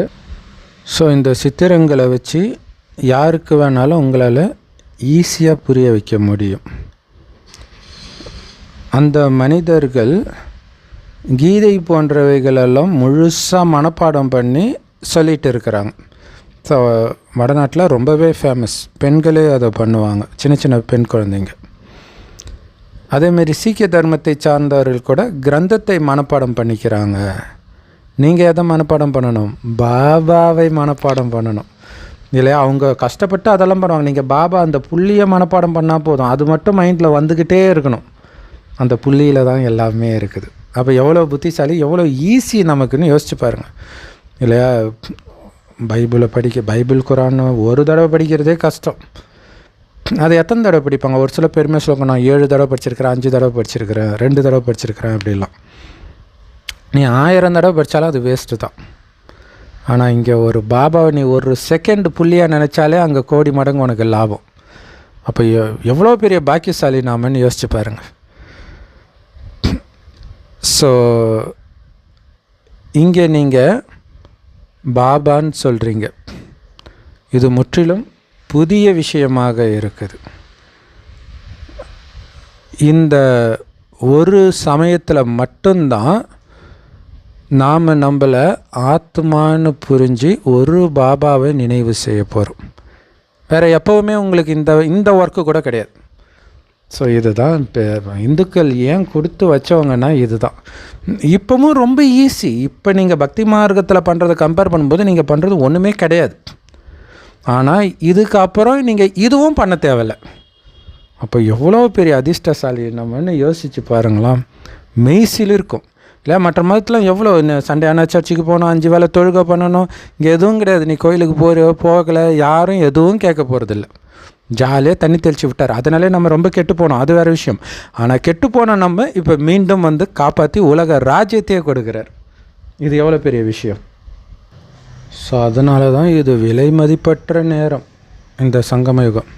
ஸோ இந்த சித்திரங்களை வச்சு யாருக்கு வேணாலும் உங்களால் ஈஸியாக புரிய வைக்க முடியும். அந்த மனிதர்கள் கீதை போன்றவைகளெல்லாம் முழுசாக மனப்பாடம் பண்ணி சொல்லிகிட்டு இருக்கிறாங்க. ஸோ வடநாட்டில் ரொம்பவே ஃபேமஸ். பெண்களே அதை பண்ணுவாங்க, சின்ன சின்ன பெண் குழந்தைங்க. அதேமாரி சீக்கிய தர்மத்தை சார்ந்தவர்கள் கூட கிரந்தத்தை மனப்பாடம் பண்ணிக்கிறாங்க. நீங்கள் எதை மனப்பாடம் பண்ணணும்? பாபாவை மனப்பாடம் பண்ணணும் இல்லையா? அவங்க கஷ்டப்பட்டு அதெல்லாம் பண்ணுவாங்க. நீங்கள் பாபா அந்த புள்ளியை மனப்பாடம் பண்ணால் போதும். அது மட்டும் மைண்டில் வந்துக்கிட்டே இருக்கணும். அந்த புள்ளியில் தான் எல்லாமே இருக்குது. அப்போ எவ்வளோ புத்திசாலி, எவ்வளோ ஈஸி நமக்குன்னு யோசிச்சு பாருங்கள் இல்லையா? பைபிள் குரான் ஒரு தடவை படிக்கிறதே கஷ்டம். அது எத்தனை தடவை படிப்பாங்க? ஒரு சில பெருமை சொல்லுங்க, நான் 7 தடவை படிச்சிருக்கிறேன், 5 தடவை படிச்சிருக்கிறேன், 2 தடவை படிச்சிருக்கிறேன் அப்படிலாம். நீ 1000 தடவை படித்தாலும் அது வேஸ்ட்டு தான். ஆனால் இங்கே ஒரு பாபாவை நீ ஒரு செகண்ட் புள்ளியாக நினச்சாலே அங்கே கோடி மடங்கு உனக்கு லாபம். அப்போ எவ்வளோ பெரிய பாக்கியசாலி நாமன்னு யோசிச்சு பாருங்கள். ஸோ இங்கே நீங்கள் பாபான்னு சொல்கிறீங்க, இது முற்றிலும் புதிய விஷயமாக இருக்குது. இந்த ஒரு சமயத்தில் மட்டும்தான் நாம் நம்மளை ஆத்மான்னு புரிஞ்சு ஒரு பாபாவை நினைவு செய்ய போகிறோம். வேறு எப்போவுமே உங்களுக்கு இந்த ஒர்க்கு கூட கிடையாது. ஸோ இதுதான் இப்போ இந்துக்கள் ஏன் கொடுத்து வச்சவங்கன்னா இதுதான். இப்போவும் ரொம்ப ஈஸி. இப்போ நீங்கள் பக்தி மார்க்கத்தில் பண்ணுறதை கம்பேர் பண்ணும்போது நீங்கள் பண்ணுறது ஒன்றுமே கிடையாது. ஆனால் இதுக்கப்புறம் நீங்கள் இதுவும் பண்ண தேவையில்லை. அப்போ எவ்வளோ பெரிய அதிர்ஷ்டசாலி நம்மன்னு யோசித்து பாருங்களாம். மெய்சில் இருக்கும் இல்லை? மற்ற மதத்தில் எவ்வளோ சண்டே ஆனால் சர்ச்சுக்கு போகணும், 5 வேளை தொழுகை பண்ணணும். இங்கே எதுவும் கிடையாது. நீ கோயிலுக்கு போகலை, யாரும் எதுவும் கேட்க போகிறதில்ல. ஜாலியாக தண்ணி தெளித்து விட்டார். அதனாலே நம்ம ரொம்ப கெட்டு போனோம், அது வேறு விஷயம். ஆனால் கெட்டு போன நம்ம இப்போ மீண்டும் காப்பாற்றி உலக ராஜ்யத்தையே கொடுக்குறார். இது எவ்வளோ பெரிய விஷயம். ஸோ அதனால தான் இது விலை மதிப்பற்ற நேரம் இந்த சங்கமயுகம்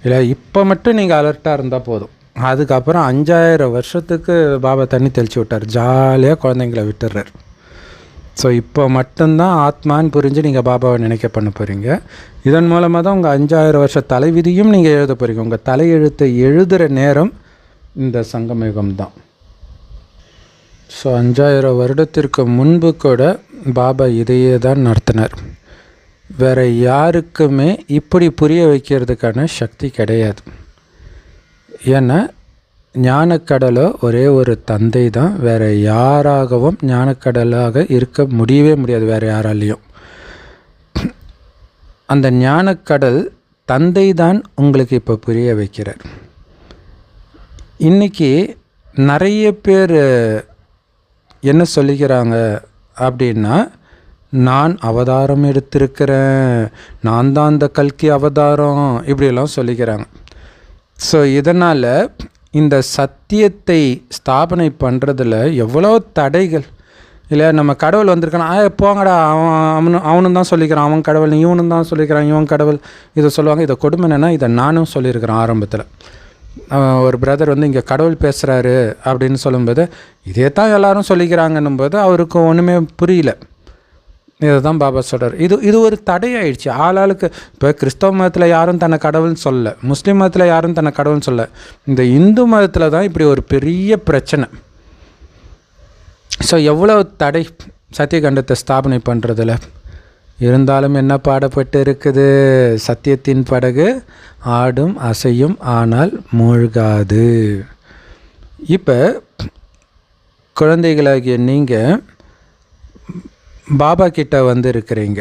இல்லை? இப்போ மட்டும் நீங்கள் அலர்ட்டாக இருந்தால் போதும். அதுக்கப்புறம் 5000 வருஷத்துக்கு பாபா தண்ணி தெளித்து விட்டார். ஜாலியாக குழந்தைங்கள விட்டுறார். ஸோ இப்போ மட்டும்தான் ஆத்மான்னு புரிஞ்சு நீங்கள் பாபாவை நினைக்க பண்ண போகிறீங்க. இதன் மூலமாக தான் உங்கள் 5000 வருஷ தலைவிதியும் நீங்கள் எழுத போகிறீங்க. உங்கள் தலையெழுத்தை எழுதுகிற நேரம் இந்த சங்கமயுகம் தான். ஸோ 5000 வருடத்திற்கு முன்பு கூட பாபா இதையே தான் நடத்தினார். வேறு யாருக்குமே இப்படி புரிய வைக்கிறதுக்கான சக்தி கிடையாது. ஏன்னா ஞானக்கடலோ ஒரே ஒரு தந்தை தான். வேறு யாராகவும் ஞானக்கடலாக இருக்க முடியவே முடியாது, வேறு யாராலையும். அந்த ஞானக்கடல் தந்தை தான் உங்களுக்கு இப்போ புரிய வைக்கிறார். இன்றைக்கி நிறைய பேர் என்ன சொல்லிக்கிறாங்க அப்படின்னா, நான் அவதாரம் எடுத்திருக்கிறேன், நான் தான் அந்த கல்கி அவதாரம், இப்படியெல்லாம் சொல்லிக்கிறாங்க. ஸோ இதனால் இந்த சத்தியத்தை ஸ்தாபனை பண்ணுறதுல எவ்வளோ தடைகள் இல்லை? நம்ம கடவுள் வந்திருக்கானா, போங்கடா, அவனும் தான் சொல்லிக்கிறான், அவன் கடவுள், இவனும் தான் சொல்லிக்கிறான், இவன் கடவுள், இதை சொல்லுவாங்க. இதை கொடுமை என்னென்னா, இதை நானும் சொல்லியிருக்கிறேன் ஆரம்பத்தில். ஒரு பிரதர் இங்கே கடவுள் பேசுகிறாரு அப்படின்னு சொல்லும்போது, இதே தான் எல்லோரும் சொல்லிக்கிறாங்கன்னும் போது அவருக்கு ஒன்றுமே புரியல. இதை தான் பாபா சொல்கிறார். இது ஒரு தடையாயிடுச்சு ஆளாளுக்கு. இப்போ கிறிஸ்தவ மதத்தில் யாரும் தன்னை கடவுள்னு சொல்லலை, முஸ்லீம் மதத்தில் யாரும் தன்னை கடவுள்னு சொல்லலை. இந்த இந்து மதத்தில் தான் இப்படி ஒரு பெரிய பிரச்சனை. ஸோ எவ்வளோ தடை சத்தியகண்டத்தை ஸ்தாபனை பண்ணுறதில். இருந்தாலும் என்ன பாடப்பட்டு இருக்குது? சத்தியத்தின் படகு ஆடும் அசையும் ஆனால் மூழ்காது. இப்போ குழந்தைகளாகிய நீங்கள் பாபா கிட்ட இருக்கிறீங்க.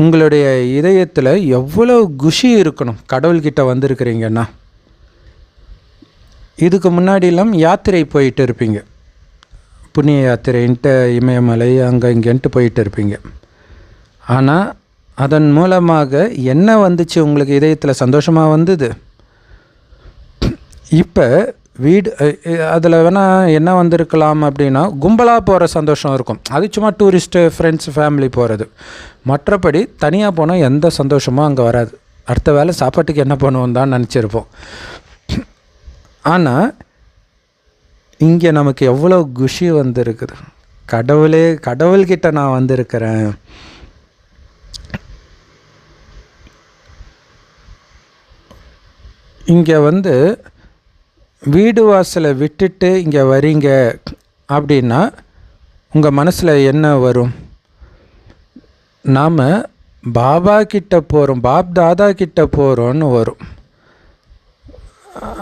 உங்களுடைய இதயத்தில் எவ்வளோ குஷி இருக்கணும் கடவுள்கிட்ட வந்திருக்கிறீங்கன்னா. இதுக்கு முன்னாடியெல்லாம் யாத்திரை போயிட்டு இருப்பீங்க, புண்ணிய யாத்திரைன்ட்டு இமயமலை அங்கே இங்கேன்ட்டு போயிட்டு இருப்பீங்க. ஆனால் அதன் மூலமாக என்ன வந்துச்சு? உங்களுக்கு இதயத்தில் சந்தோஷமாக வந்தது. இப்போ வீடு அதில் வேணால் என்ன வந்திருக்கலாம் அப்படின்னா, கும்பலாக போகிற சந்தோஷம் இருக்கும். அது சும்மா டூரிஸ்ட்டு, ஃப்ரெண்ட்ஸ், ஃபேமிலி போகிறது. மற்றபடி தனியாக போனால் எந்த சந்தோஷமும் அங்கே வராது. அடுத்த வேளை சாப்பாட்டுக்கு என்ன பண்ணுவோம் தான் நினச்சிருப்போம். ஆனால் இங்கே நமக்கு எவ்வளோ குஷி வந்திருக்குது. கடவுள்கிட்ட நான் வந்திருக்கிறேன். இங்கே வீடு வாசலை விட்டுட்டு இங்கே வரீங்க அப்படின்னா உங்கள் மனசில் என்ன வரும்? நாம் பாபா கிட்ட போகிறோம், பாப் தாதா கிட்ட போகிறோன்னு வரும்.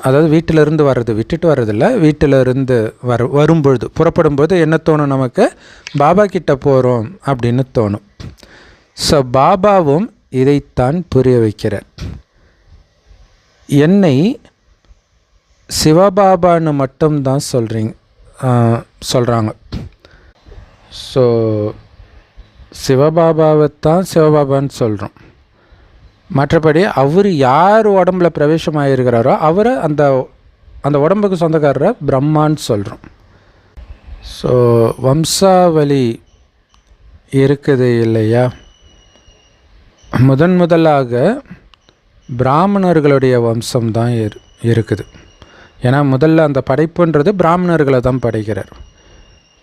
அதாவது வீட்டிலேருந்து வர்றது, விட்டுட்டு வர்றதில்ல, வீட்டிலேருந்து வரும்பொழுது, புறப்படும்போது என்ன தோணும்? நமக்கு பாபா கிட்ட போகிறோம் அப்படின்னு தோணும். ஸோ பாபாவும் இதைத்தான் புரிய வைக்கிறார். என்னை சிவபாபான்னு மட்டும்தான் சொல்கிறாங்க. ஸோ சிவபாபாவைத்தான் சிவபாபான்னு சொல்கிறோம். மற்றபடி அவர் யார் உடம்புல பிரவேசமாகிருக்கிறாரோ அவரை அந்த உடம்புக்கு சொந்தக்காரரை பிரம்மான்னு சொல்கிறோம். ஸோ வம்சாவளி இருக்குது இல்லையா? முதலாக பிராமணர்களுடைய வம்சம்தான் இருக்குது. ஏன்னா முதல்ல அந்த படைப்புன்றது பிராமணர்களை தான் படைக்கிறார்.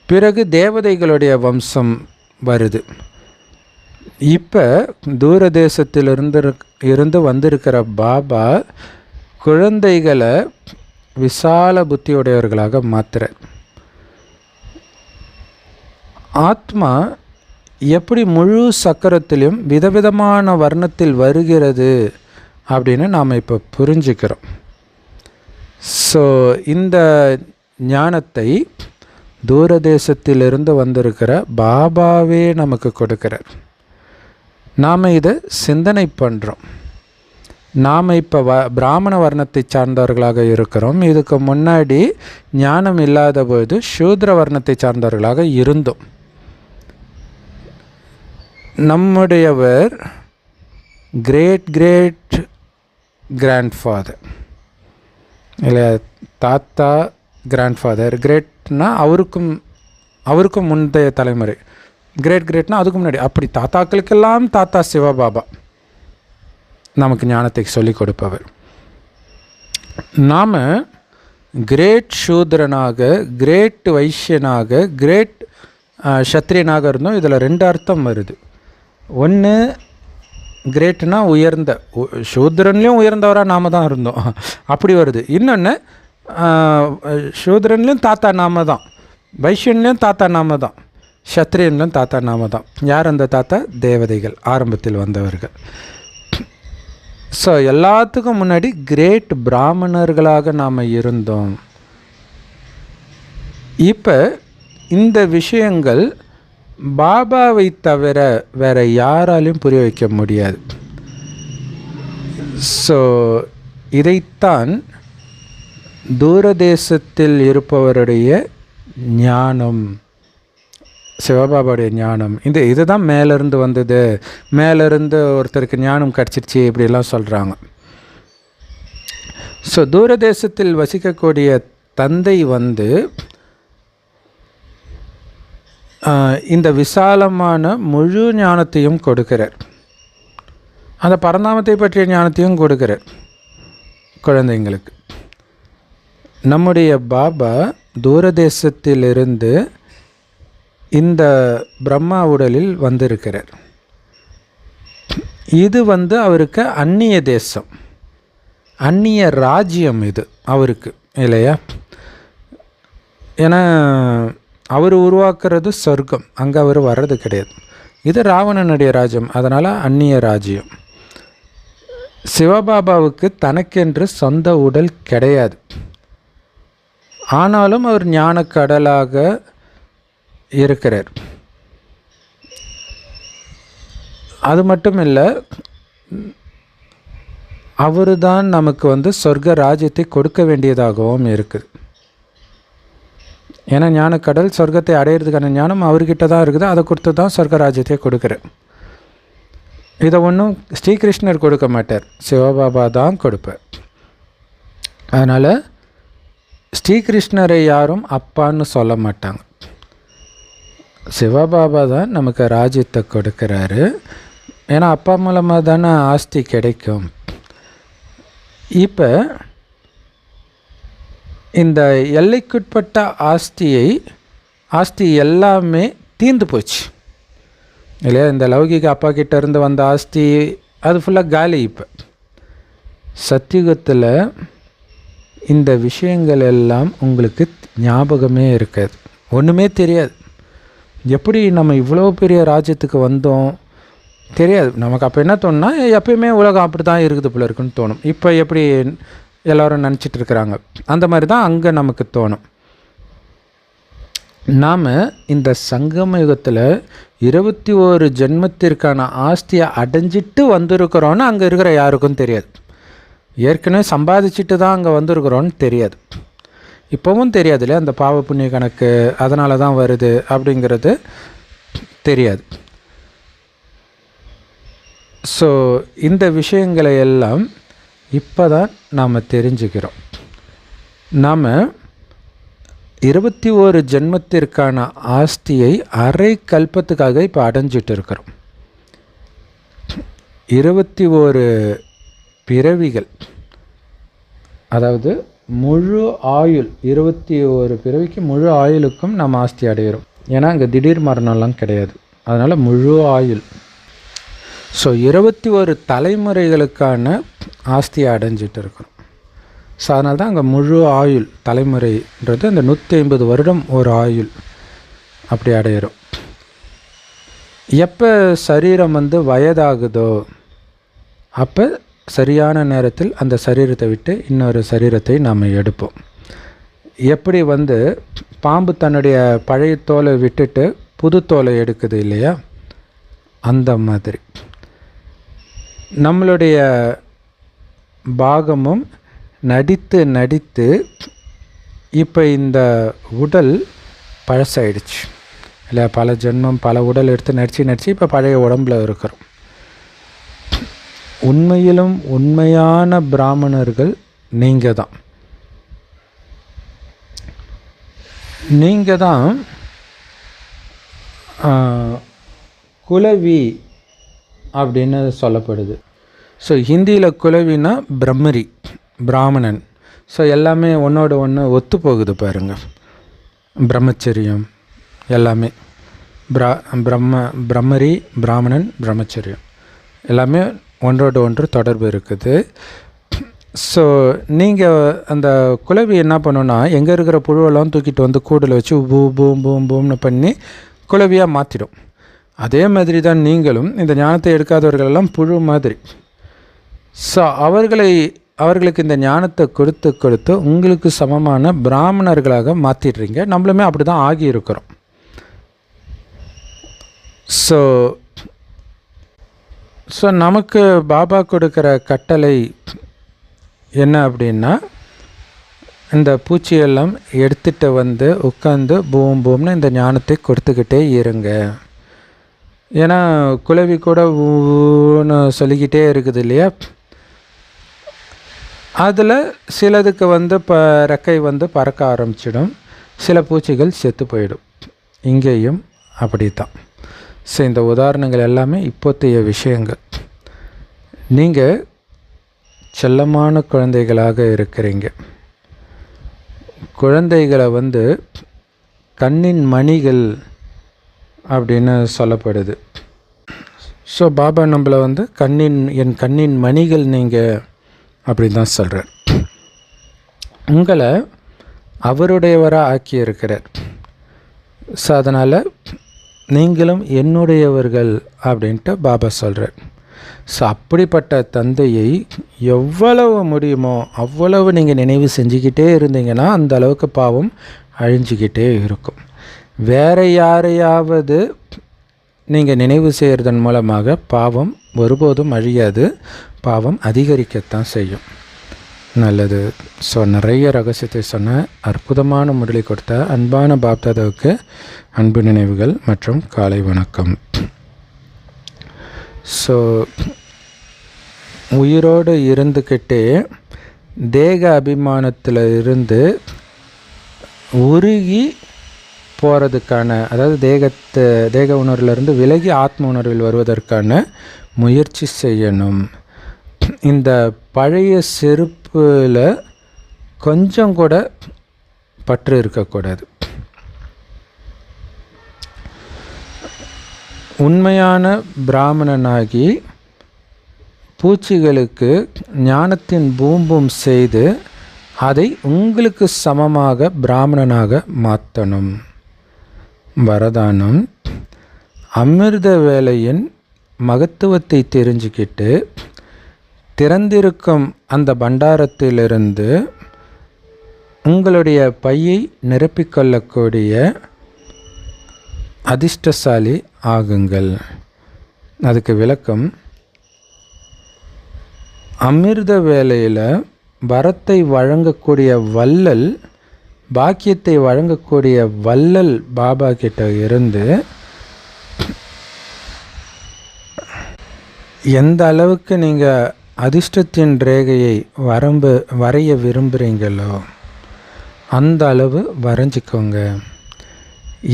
பிறகு தேவதைகளுடைய வம்சம் வருது. இப்போ தூரதேசத்திலிருந்து வந்திருக்கிற பாபா குழந்தைகளை விசால புத்தியுடையவர்களாக மாற்றுறார். ஆத்மா எப்படி முழு சக்கரத்திலும் விதவிதமான வர்ணத்தில் வருகிறது அப்படின்னு நாம் இப்போ புரிஞ்சுக்கிறோம். ஸோ இந்த ஞானத்தை தூரதேசத்திலிருந்து வந்திருக்கிற பாபாவே நமக்கு கொடுக்கிறார். நாம் இதை சிந்தனை பண்ணுறோம். நாம் இப்போ பிராமண வர்ணத்தை சார்ந்தவர்களாக இருக்கிறோம். இதுக்கு முன்னாடி ஞானம் இல்லாத போது சூத்ர வர்ணத்தை சார்ந்தவர்களாக இருந்தோம். நம்முடையவர் கிரேட் கிராண்ட்ஃபாதர் இல்லை தாத்தா கிராண்ட்ஃபாதர், கிரேட்னா அவருக்கும் முந்தைய தலைமுறை, கிரேட்னா அதுக்கு முன்னாடி, அப்படி தாத்தாக்களுக்கெல்லாம் தாத்தா சிவபாபா நமக்கு ஞானத்தை சொல்லிக் கொடுப்பவர். நாம் கிரேட் சூத்ரனாக, கிரேட் வைஷ்யனாக, கிரேட் சத்திரியனாக இருந்தோம். இதில் 2 அர்த்தம் வருது. ஒன்று கிரேட்னா உயர்ந்த, சூத்ரன்லேயும் உயர்ந்தவராக நாம் தான் இருந்தோம், அப்படி வருது. இன்னொன்று சூத்ரன்லேயும் தாத்தா நாம தான், வைஷ்யன்லேயும் தாத்தா நாம தான், சத்திரியன்லேயும் தாத்தா நாம தான். யார் அந்த தாத்தா? தேவதைகள், ஆரம்பத்தில் வந்தவர்கள். ஸோ எல்லாத்துக்கும் முன்னாடி கிரேட் பிராமணர்களாக நாம் இருந்தோம். இப்போ இந்த விஷயங்கள் பாபாவை தவிர வேறு யாராலையும் புரிய வைக்க முடியாது. ஸோ இதைத்தான் தூரதேசத்தில் இருப்பவருடைய ஞானம், சிவபாபாவுடைய ஞானம், இதுதான் மேலேருந்து வந்தது, மேலேருந்து ஒருத்தருக்கு ஞானம் கிடச்சிருச்சு இப்படிலாம் சொல்கிறாங்க. ஸோ தூரதேசத்தில் வசிக்கக்கூடிய தந்தை இந்த விசாலமான முழு ஞானத்தையும் கொடுக்கிறார். அந்த பரந்தாமத்தை பற்றிய ஞானத்தையும் கொடுக்கிறார் குழந்தைங்களுக்கு. நம்முடைய பாபா தூரதேசத்திலிருந்து இந்த பிரம்மா உடலில் வந்திருக்கிறார். இது அவருக்கு அந்நிய தேசம், அந்நிய ராஜ்யம் இது அவருக்கு, இல்லையா? ஏன்னா அவர் உருவாக்குறது சொர்க்கம், அங்கே அவர் வர்றது கிடையாது. இது ராவணனுடைய ராஜ்யம், அதனால் அந்நிய ராஜ்யம். சிவபாபாவுக்கு தனக்கென்று சொந்த உடல் கிடையாது. ஆனாலும் அவர் ஞானக்கடலாக இருக்கிறார். அது மட்டும் இல்லை, அவர் தான் நமக்கு சொர்க்க ராஜ்யத்தை கொடுக்க வேண்டியதாகவும் இருக்குது. ஏன்னா ஞானக்கடல் சொர்க்கத்தை அடையிறதுக்கான ஞானம் அவர்கிட்ட தான் இருக்குது. அதை கொடுத்து தான் சொர்க்க ராஜ்யத்தை கொடுக்குறார். இதை ஒன்றும் ஸ்ரீகிருஷ்ணர் கொடுக்க மாட்டார், சிவபாபா தான் கொடுப்பார். அதனால் ஸ்ரீகிருஷ்ணரை யாரும் அப்பான்னு சொல்ல மாட்டாங்க. சிவபாபா தான் நமக்கு ராஜ்யத்தை கொடுக்குறாரு. ஏன்னா அப்பா மூலமாக தானே ஆஸ்தி கிடைக்கும். இப்போ இந்த எல்லைக்குட்பட்ட ஆஸ்தி எல்லாமே தீர்ந்து போச்சு இல்லையா? இந்த லௌகிக அப்பா கிட்ட இருந்து வந்த ஆஸ்தி அது ஃபுல்லாக காலி. இப்போ சத்தியுகத்தில் இந்த விஷயங்கள் எல்லாம் உங்களுக்கு ஞாபகமே இருக்காது, ஒன்றுமே தெரியாது. எப்படி நம்ம இவ்வளோ பெரிய ராஜ்யத்துக்கு வந்தோம் தெரியாது. நமக்கு அப்போ என்ன தோணுன்னா, எப்பயுமே உலகம் அப்படி தான் இருக்குது போல இருக்குன்னு தோணும். இப்போ எப்படி எல்லோரும் நினச்சிட்டு இருக்கிறாங்க, அந்த மாதிரி தான் அங்கே நமக்கு தோணும். நாம் இந்த சங்கம யுகத்தில் 21 ஜென்மத்திற்கான ஆஸ்தியை அடைஞ்சிட்டு வந்திருக்கிறோன்னு அங்கே இருக்கிற யாருக்கும் தெரியாது. ஏற்கனவே சம்பாதிச்சுட்டு தான் அங்கே வந்திருக்கிறோன்னு தெரியாது. இப்போவும் தெரியாது இல்லையா, அந்த பாவ புண்ணிய கணக்கு அதனால தான் வருது அப்படிங்கிறது தெரியாது. ஸோ இந்த விஷயங்களை எல்லாம் இப்போ தான் நாம் தெரிஞ்சுக்கிறோம். நாம் 21 ஜென்மத்திற்கான ஆஸ்தியை அரை கல்பத்துக்காக இப்போ அடைஞ்சிட்டு இருக்கிறோம். 21 பிறவிகள், அதாவது முழு ஆயுள், 21 பிறவிக்கு முழு ஆயுளுக்கும் நம்ம ஆஸ்தி அடைகிறோம். ஏன்னா அங்கே திடீர் மரணம்லாம் கிடையாது, அதனால் முழு ஆயுள். ஸோ 21 தலைமுறைகளுக்கான ஆஸ்தியை அடைஞ்சிட்டு இருக்கிறோம். ஸோ அதனால தான் அங்கே முழு ஆயுள் தலைமுறைன்றது அந்த 150 வருடம் ஒரு ஆயுள் அப்படி அடையிறோம். எப்போ சரீரம் வயதாகுதோ அப்போ சரியான நேரத்தில் அந்த சரீரத்தை விட்டு இன்னொரு சரீரத்தை நாம் எடுப்போம். எப்படி பாம்பு தன்னுடைய பழைய தோலை விட்டுட்டு புது தோலை எடுக்குது இல்லையா, அந்த மாதிரி நம்மளுடைய பாகமும் நடித்து நடித்து இப்போ இந்த உடல் பழசாயிடுச்சு இல்லை, பல ஜென்மம் பல உடல் எடுத்து நடித்து இப்போ பழைய உடம்பில் இருக்கிறோம். உண்மையிலும் உண்மையான பிராமணர்கள் நீங்கள் தான். நீங்கள் தான் குலவி அப்படின்னு சொல்லப்படுது. ஸோ ஹிந்தியில் குலவினா பிரம்மரி, பிராமணன். ஸோ எல்லாமே ஒன்றோட ஒன்று ஒத்து போகுது பாருங்கள். பிரம்மச்சரியம் எல்லாமே பிரம்மரி, பிராமணன், பிரம்மச்சரியம் எல்லாமே ஒன்றோடு ஒன்று தொடர்பு இருக்குது. ஸோ நீங்கள் அந்த குலவி என்ன பண்ணணுன்னா, எங்கே இருக்கிற புழுவெல்லாம் தூக்கிட்டு கூடில் வச்சு பூம் பூம் பூம்னு பண்ணி குலவியாக மாற்றிடும். அதே மாதிரி தான் நீங்களும் இந்த ஞானத்தை எடுக்காதவர்களெல்லாம் புழு மாதிரி. ஸோ அவர்களுக்கு இந்த ஞானத்தை கொடுத்து உங்களுக்கு சமமான பிராமணர்களாக மாற்றிடுறீங்க. நம்மளுமே அப்படி தான் ஆகியிருக்கிறோம். ஸோ நமக்கு பாபா கொடுக்குற கட்டளை என்ன அப்படின்னா, இந்த பூச்சியெல்லாம் எடுத்துகிட்டு உட்காந்து பூம் பூம்னு இந்த ஞானத்தை கொடுத்துக்கிட்டே இருங்க. ஏன்னா குலவி கூட ஊன்னு சொல்லிக்கிட்டே இருக்குது இல்லையா, அதில் சிலதுக்கு ரெக்கை பறக்க ஆரம்பிச்சிடும், சில பூச்சிகள் செத்து போயிடும். இங்கேயும் அப்படி தான். ஸோ இந்த உதாரணங்கள் எல்லாமே இப்போத்தைய விஷயங்கள். நீங்கள் செல்லமான குழந்தைகளாக இருக்கிறீங்க. குழந்தைகளை கண்ணின் மணிகள் அப்படின்னு சொல்லப்படுது. ஸோ பாபா நம்மளை என் கண்ணின் மணிகள் நீங்கள் அப்படின்னு தான் சொல்கிறார். உங்களை அவருடையவராக ஆக்கியிருக்கிறார். ஸோ அதனால் நீங்களும் என்னுடையவர்கள் அப்படின்ட்டு பாபா சொல்கிறார். ஸோ அப்படிப்பட்ட தந்தையை எவ்வளவு முடியுமோ அவ்வளவு நீங்கள் நினைவு செஞ்சுக்கிட்டே இருந்தீங்கன்னா அந்த அளவுக்கு பாவம் அழிஞ்சிக்கிட்டே இருக்கும். வேறு யாரையாவது நீங்கள் நினைவு செய்கிறதன் மூலமாக பாவம் ஒருபோதும் அழியாது, பாவம் அதிகரிக்கத்தான் செய்யும். நல்லது. ஸோ நிறைய ரகசியத்தை சொன்ன அற்புதமான முரளி கொடுத்த அன்பான பாப்தாதாவுக்கு அன்பு நினைவுகள் மற்றும் காலை வணக்கம். ஸோ உயிரோடு இருந்துக்கிட்டே தேக அபிமானத்தில் இருந்து உருகி போகிறதுக்கான, அதாவது தேக உணர்விலிருந்து விலகி ஆத்ம உணர்வில் வருவதற்கான முயற்சி செய்யணும். இந்த பழைய செருப்பில் கொஞ்சம் கூட பற்று இருக்கக்கூடாது. உண்மையான பிராமணனாகி பூச்சிகளுக்கு ஞானத்தின் பூம்பும் செய்து அதை உங்களுக்கு சமமாக பிராமணனாக மாற்றணும். வரதானம்: அமிர்த வேலையின் மகத்துவத்தை தெரிஞ்சுக்கிட்டு திறந்திருக்கும் அந்த பண்டாரத்திலிருந்து உங்களுடைய பையை நிரப்பிக்கொள்ளக்கூடிய அதிர்ஷ்டசாலி ஆகுங்கள். அதுக்கு விளக்கம்: அமிர்த வேலையில் வரத்தை வழங்கக்கூடிய வள்ளல், பாக்கியத்தை வழங்கக்கூடிய வள்ளல் பாபா கிட்ட இருந்து எந்த அளவுக்கு நீங்கள் அதிர்ஷ்டத்தின் ரேகையை வரைய விரும்புகிறீங்களோ அந்த அளவு வரைஞ்சிக்கோங்க.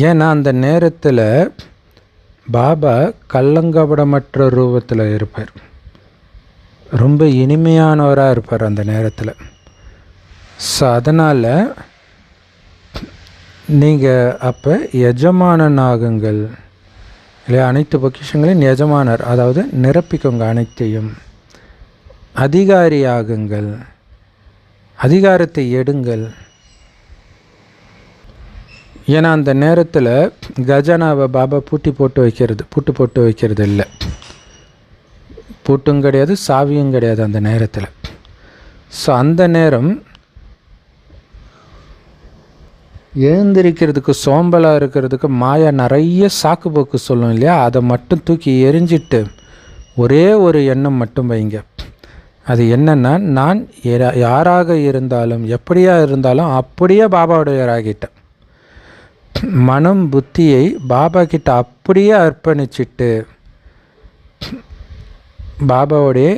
ஏன்னா அந்த நேரத்தில் பாபா கள்ளங்கபடமற்ற ரூபத்தில் இருப்பார். ரொம்ப இனிமையானவராக இருப்பார் அந்த நேரத்தில். ஸோ அதனால் நீங்கள் அப்போ எஜமானனாகுங்கள் இல்லையா? அனைத்து பொக்கிஷங்களையும் எஜமானர், அதாவது நிரப்பிக்கோங்க அனைத்தையும். அதிகாரியாகுங்கள், அதிகாரத்தை எடுங்கள். ஏன்னா அந்த நேரத்தில் கஜானாவை பாபா பூட்டு போட்டு வைக்கிறது இல்லை. பூட்டும் கிடையாது, சாவியும் கிடையாது அந்த நேரத்தில். ஸோ அந்த நேரம் எழுந்திருக்கிறதுக்கு, சோம்பலாக இருக்கிறதுக்கு மாயா நிறைய சாக்கு போக்கு சொல்லும் இல்லையா? அதை மட்டும் தூக்கி எரிஞ்சிட்டு ஒரே ஒரு எண்ணம் மட்டும் வைங்க. அது என்னென்னா, நான் யாராக இருந்தாலும் எப்படியா இருந்தாலும் அப்படியே பாபாவுடையராகிட்டேன். மனம் புத்தியை பாபா கிட்ட அப்படியே அர்ப்பணிச்சிட்டு பாபாவுடைய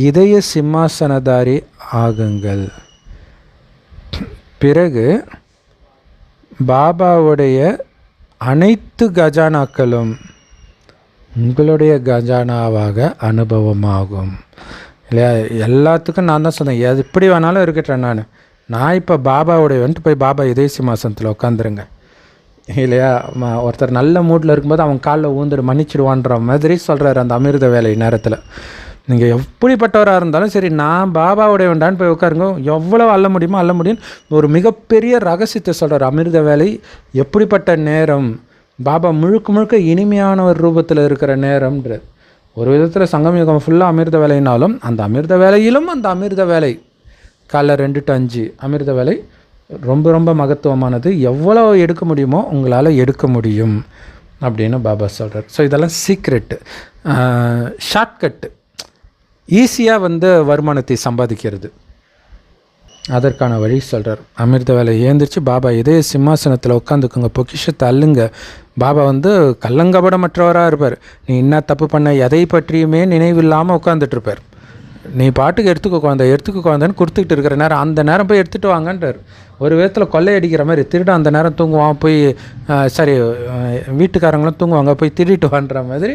இதய சிம்மாசனதாரி ஆகுங்கள். பிறகு பாபாவுடைய அனைத்து கஜானாக்களும் உங்களுடைய கஜானாவாக அனுபவமாகும் இல்லையா? எல்லாத்துக்கும் நான் தான் சொன்னேன், எப்படி வேணாலும் இருக்கட்டேன். நான் இப்போ பாபாவுடைய வந்துட்டு போய் பாபா இதய சிம்மாசனத்தில் உட்காந்துருங்க இல்லையா? ஒருத்தர் நல்ல மூட்டில் இருக்கும்போது அவன் காலில் ஊந்துடு மன்னிச்சிடுவான்ற மாதிரி சொல்கிறார் அந்த அமிர்த வேலை நேரத்தில். நீங்கள் எப்படிப்பட்டவராக இருந்தாலும் சரி, நான் பாபாவுடைய வேண்டான்னு போய் உட்காருங்க. எவ்வளோ அள்ள முடியுமோ அள்ள முடியும். ஒரு மிகப்பெரிய ரகசியத்தை சொல்கிறார். அமிர்த வேலை எப்படிப்பட்ட நேரம்? பாபா முழுக்க இனிமையான ஒரு ரூபத்தில் இருக்கிற நேரம்ன்றது. ஒரு விதத்தில் சங்கம் யுகம் ஃபுல்லாக அமிர்த வேலைனாலும் அந்த அமிர்த வேலையிலும் அந்த அமிர்த வேலை காலைல 2 to 5 அமிர்த வேலை ரொம்ப மகத்துவமானது. எவ்வளோ எடுக்க முடியுமோ உங்களால் எடுக்க முடியும் அப்படின்னு பாபா சொல்கிறார். ஸோ இதெல்லாம் சீக்ரெட்டு, ஷார்ட்கட்டு, ஈஸியாக வருமானத்தை சம்பாதிக்கிறது. அதற்கான வழி சொல்கிறார். அமிர்த வேலை ஏந்திரிச்சு பாபா இதே சிம்மாசனத்தில் உட்காந்துக்குங்க, பொக்கிஷத்தை அள்ளுங்க. பாபா கள்ளங்கபடமற்றவராக இருப்பார். நீ என்ன தப்பு பண்ண எதை பற்றியுமே நினைவில்லாமல் உட்காந்துட்ருப்பார். நீ பாட்டுக்கு எடுத்துக்கோ குழந்தைன்னு கொடுத்துக்கிட்டு இருக்கிற நேரம், அந்த நேரம் போய் எடுத்துகிட்டு வாங்கன்றார். ஒரு விதத்தில் கொள்ளையடிக்கிற மாதிரி, திருட அந்த நேரம் தூங்குவான், போய் சரி வீட்டுக்காரங்களும் தூங்குவாங்க, போய் திருடிட்டு வான்ற மாதிரி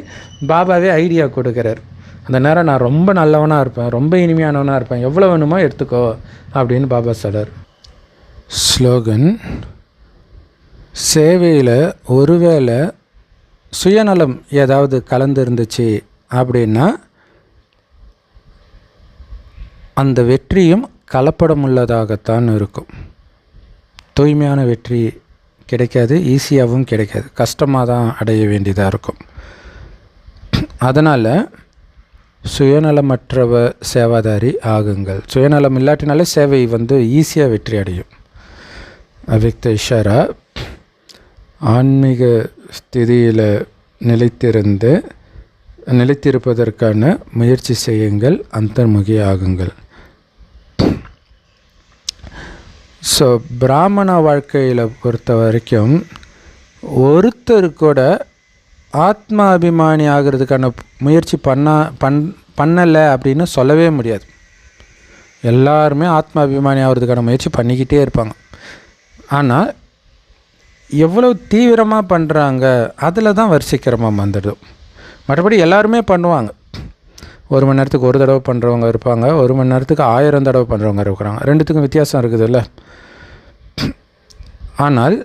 பாபாவே ஐடியா கொடுக்குறார். அந்த நேரம் நான் ரொம்ப நல்லவனாக இருப்பேன், ரொம்ப இனிமையானவனாக இருப்பேன், எவ்வளோ வேணுமோ எடுத்துக்கோ அப்படின்னு பாபா சொல்கிறார். ஸ்லோகன்: சேவையில் ஒருவேளை சுயநலம் ஏதாவது கலந்து இருந்துச்சு அப்படின்னா அந்த வெற்றியும் கலப்படமுள்ளதாகத்தான் இருக்கும். தூய்மையான வெற்றி கிடைக்காது, ஈஸியாகவும் கிடைக்காது, கஷ்டமாக தான் அடைய வேண்டியதாக இருக்கும். அதனால் சுயநலமற்றவ சேவாதாரி ஆகுங்கள். சுயநலம் இல்லாட்டினாலே சேவை ஈஸியாக வெற்றி அடையும். அவ்யக்த இஷாரா: ஆன்மீக ஸ்திதியில் நிலைத்திருப்பதற்கான முயற்சி செய்யுங்கள், அந்தர்முகி ஆகுங்கள். ஸோ பிராமண வாழ்க்கையில் பொறுத்த வரைக்கும் ஒருத்தர் கூட ஆத்மா அபிமானி ஆகிறதுக்கான முயற்சி பண்ணலை அப்படின்னு சொல்லவே முடியாது. எல்லாருமே ஆத்மா அபிமானி ஆகிறதுக்கான முயற்சி பண்ணிக்கிட்டே இருப்பாங்க. ஆனால் எவ்வளோ தீவிரமாக பண்ணுறாங்க அதில் தான் வரிசைக்கிரமம் வந்துடும். மற்றபடி எல்லாருமே பண்ணுவாங்க. 1 மணி நேரத்துக்கு 1 தடவை பண்ணுறவங்க இருப்பாங்க, 1 மணி நேரத்துக்கு 1000 தடவை பண்ணுறவங்க இருக்கிறாங்க. ரெண்டுத்துக்கும் வித்தியாசம் இருக்குதுல்ல. ஆனால்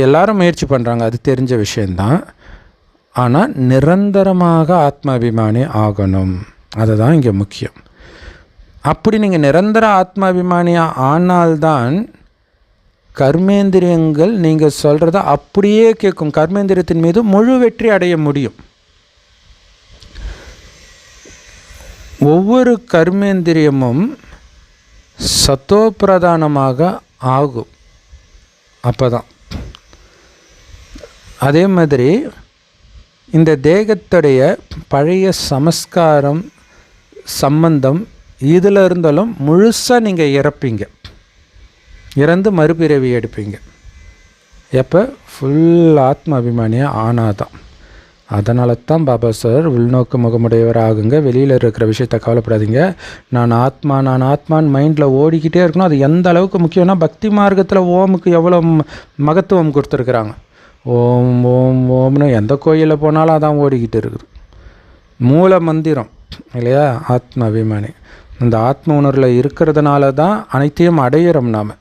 எல்லாரும் முயற்சி பண்ணுறாங்க, அது தெரிஞ்ச விஷயந்தான். ஆனால் நிரந்தரமாக ஆத்மாபிமானி ஆகணும், அதுதான் இங்கே முக்கியம். அப்படி நீங்கள் நிரந்தர ஆத்மாபிமானியாக ஆனால்தான் கர்மேந்திரியங்கள் நீங்கள் சொல்கிறத அப்படியே கேட்கும். கர்மேந்திரியத்தின் மீது முழு வெற்றி அடைய முடியும். ஒவ்வொரு கர்மேந்திரியமும் சத்தோப்பிரதானமாக ஆகும். அப்போ தான் அதே மாதிரி இந்த தேகத்துடைய பழைய சமஸ்காரம் சம்பந்தம் இதில் இருந்தாலும் முழுசாக நீங்கள் இறப்பீங்க, இறந்து மறுபிறவி எடுப்பீங்க. எப்போ? ஃபுல் ஆத்ம அபிமானியாக ஆனாதான். அதனால தான் பாபா சார் உள்நோக்கு முகமுடையவர் ஆகுங்க, வெளியில் இருக்கிற விஷயத்தை கவலைப்படாதீங்க, நான் ஆத்மான்னு மைண்டில் ஓடிக்கிட்டே இருக்கணும். அது எந்த அளவுக்கு முக்கியம்னா பக்தி மார்க்கத்தில் ஓமுக்கு எவ்வளோ மகத்துவம் கொடுத்துருக்குறாங்க. ஓம் ஓம் ஓம்னு எந்த கோயிலில் போனாலும் அதான் ஓடிக்கிட்டு இருக்குது. மூல மந்திரம் இல்லையா? ஆத்ம அபிமானி. இந்த ஆத்ம உணர்வில் இருக்கிறதுனால தான் அனைத்தையும் அடையிறோம் நாம்.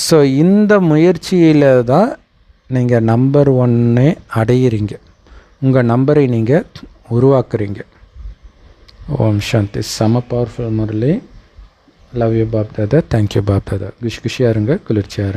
ஸோ இந்த முயற்சியில் தான் நீங்கள் நம்பர் 1 அடையிறீங்க. உங்கள் நம்பரை நீங்கள் உருவாக்குறீங்க. ஓம் சாந்தி. செம powerful Murali. Love you Bap Dada. Thank you Bap Dada. குஷியாக இருங்க, குளிர்ச்சியாக இருங்க.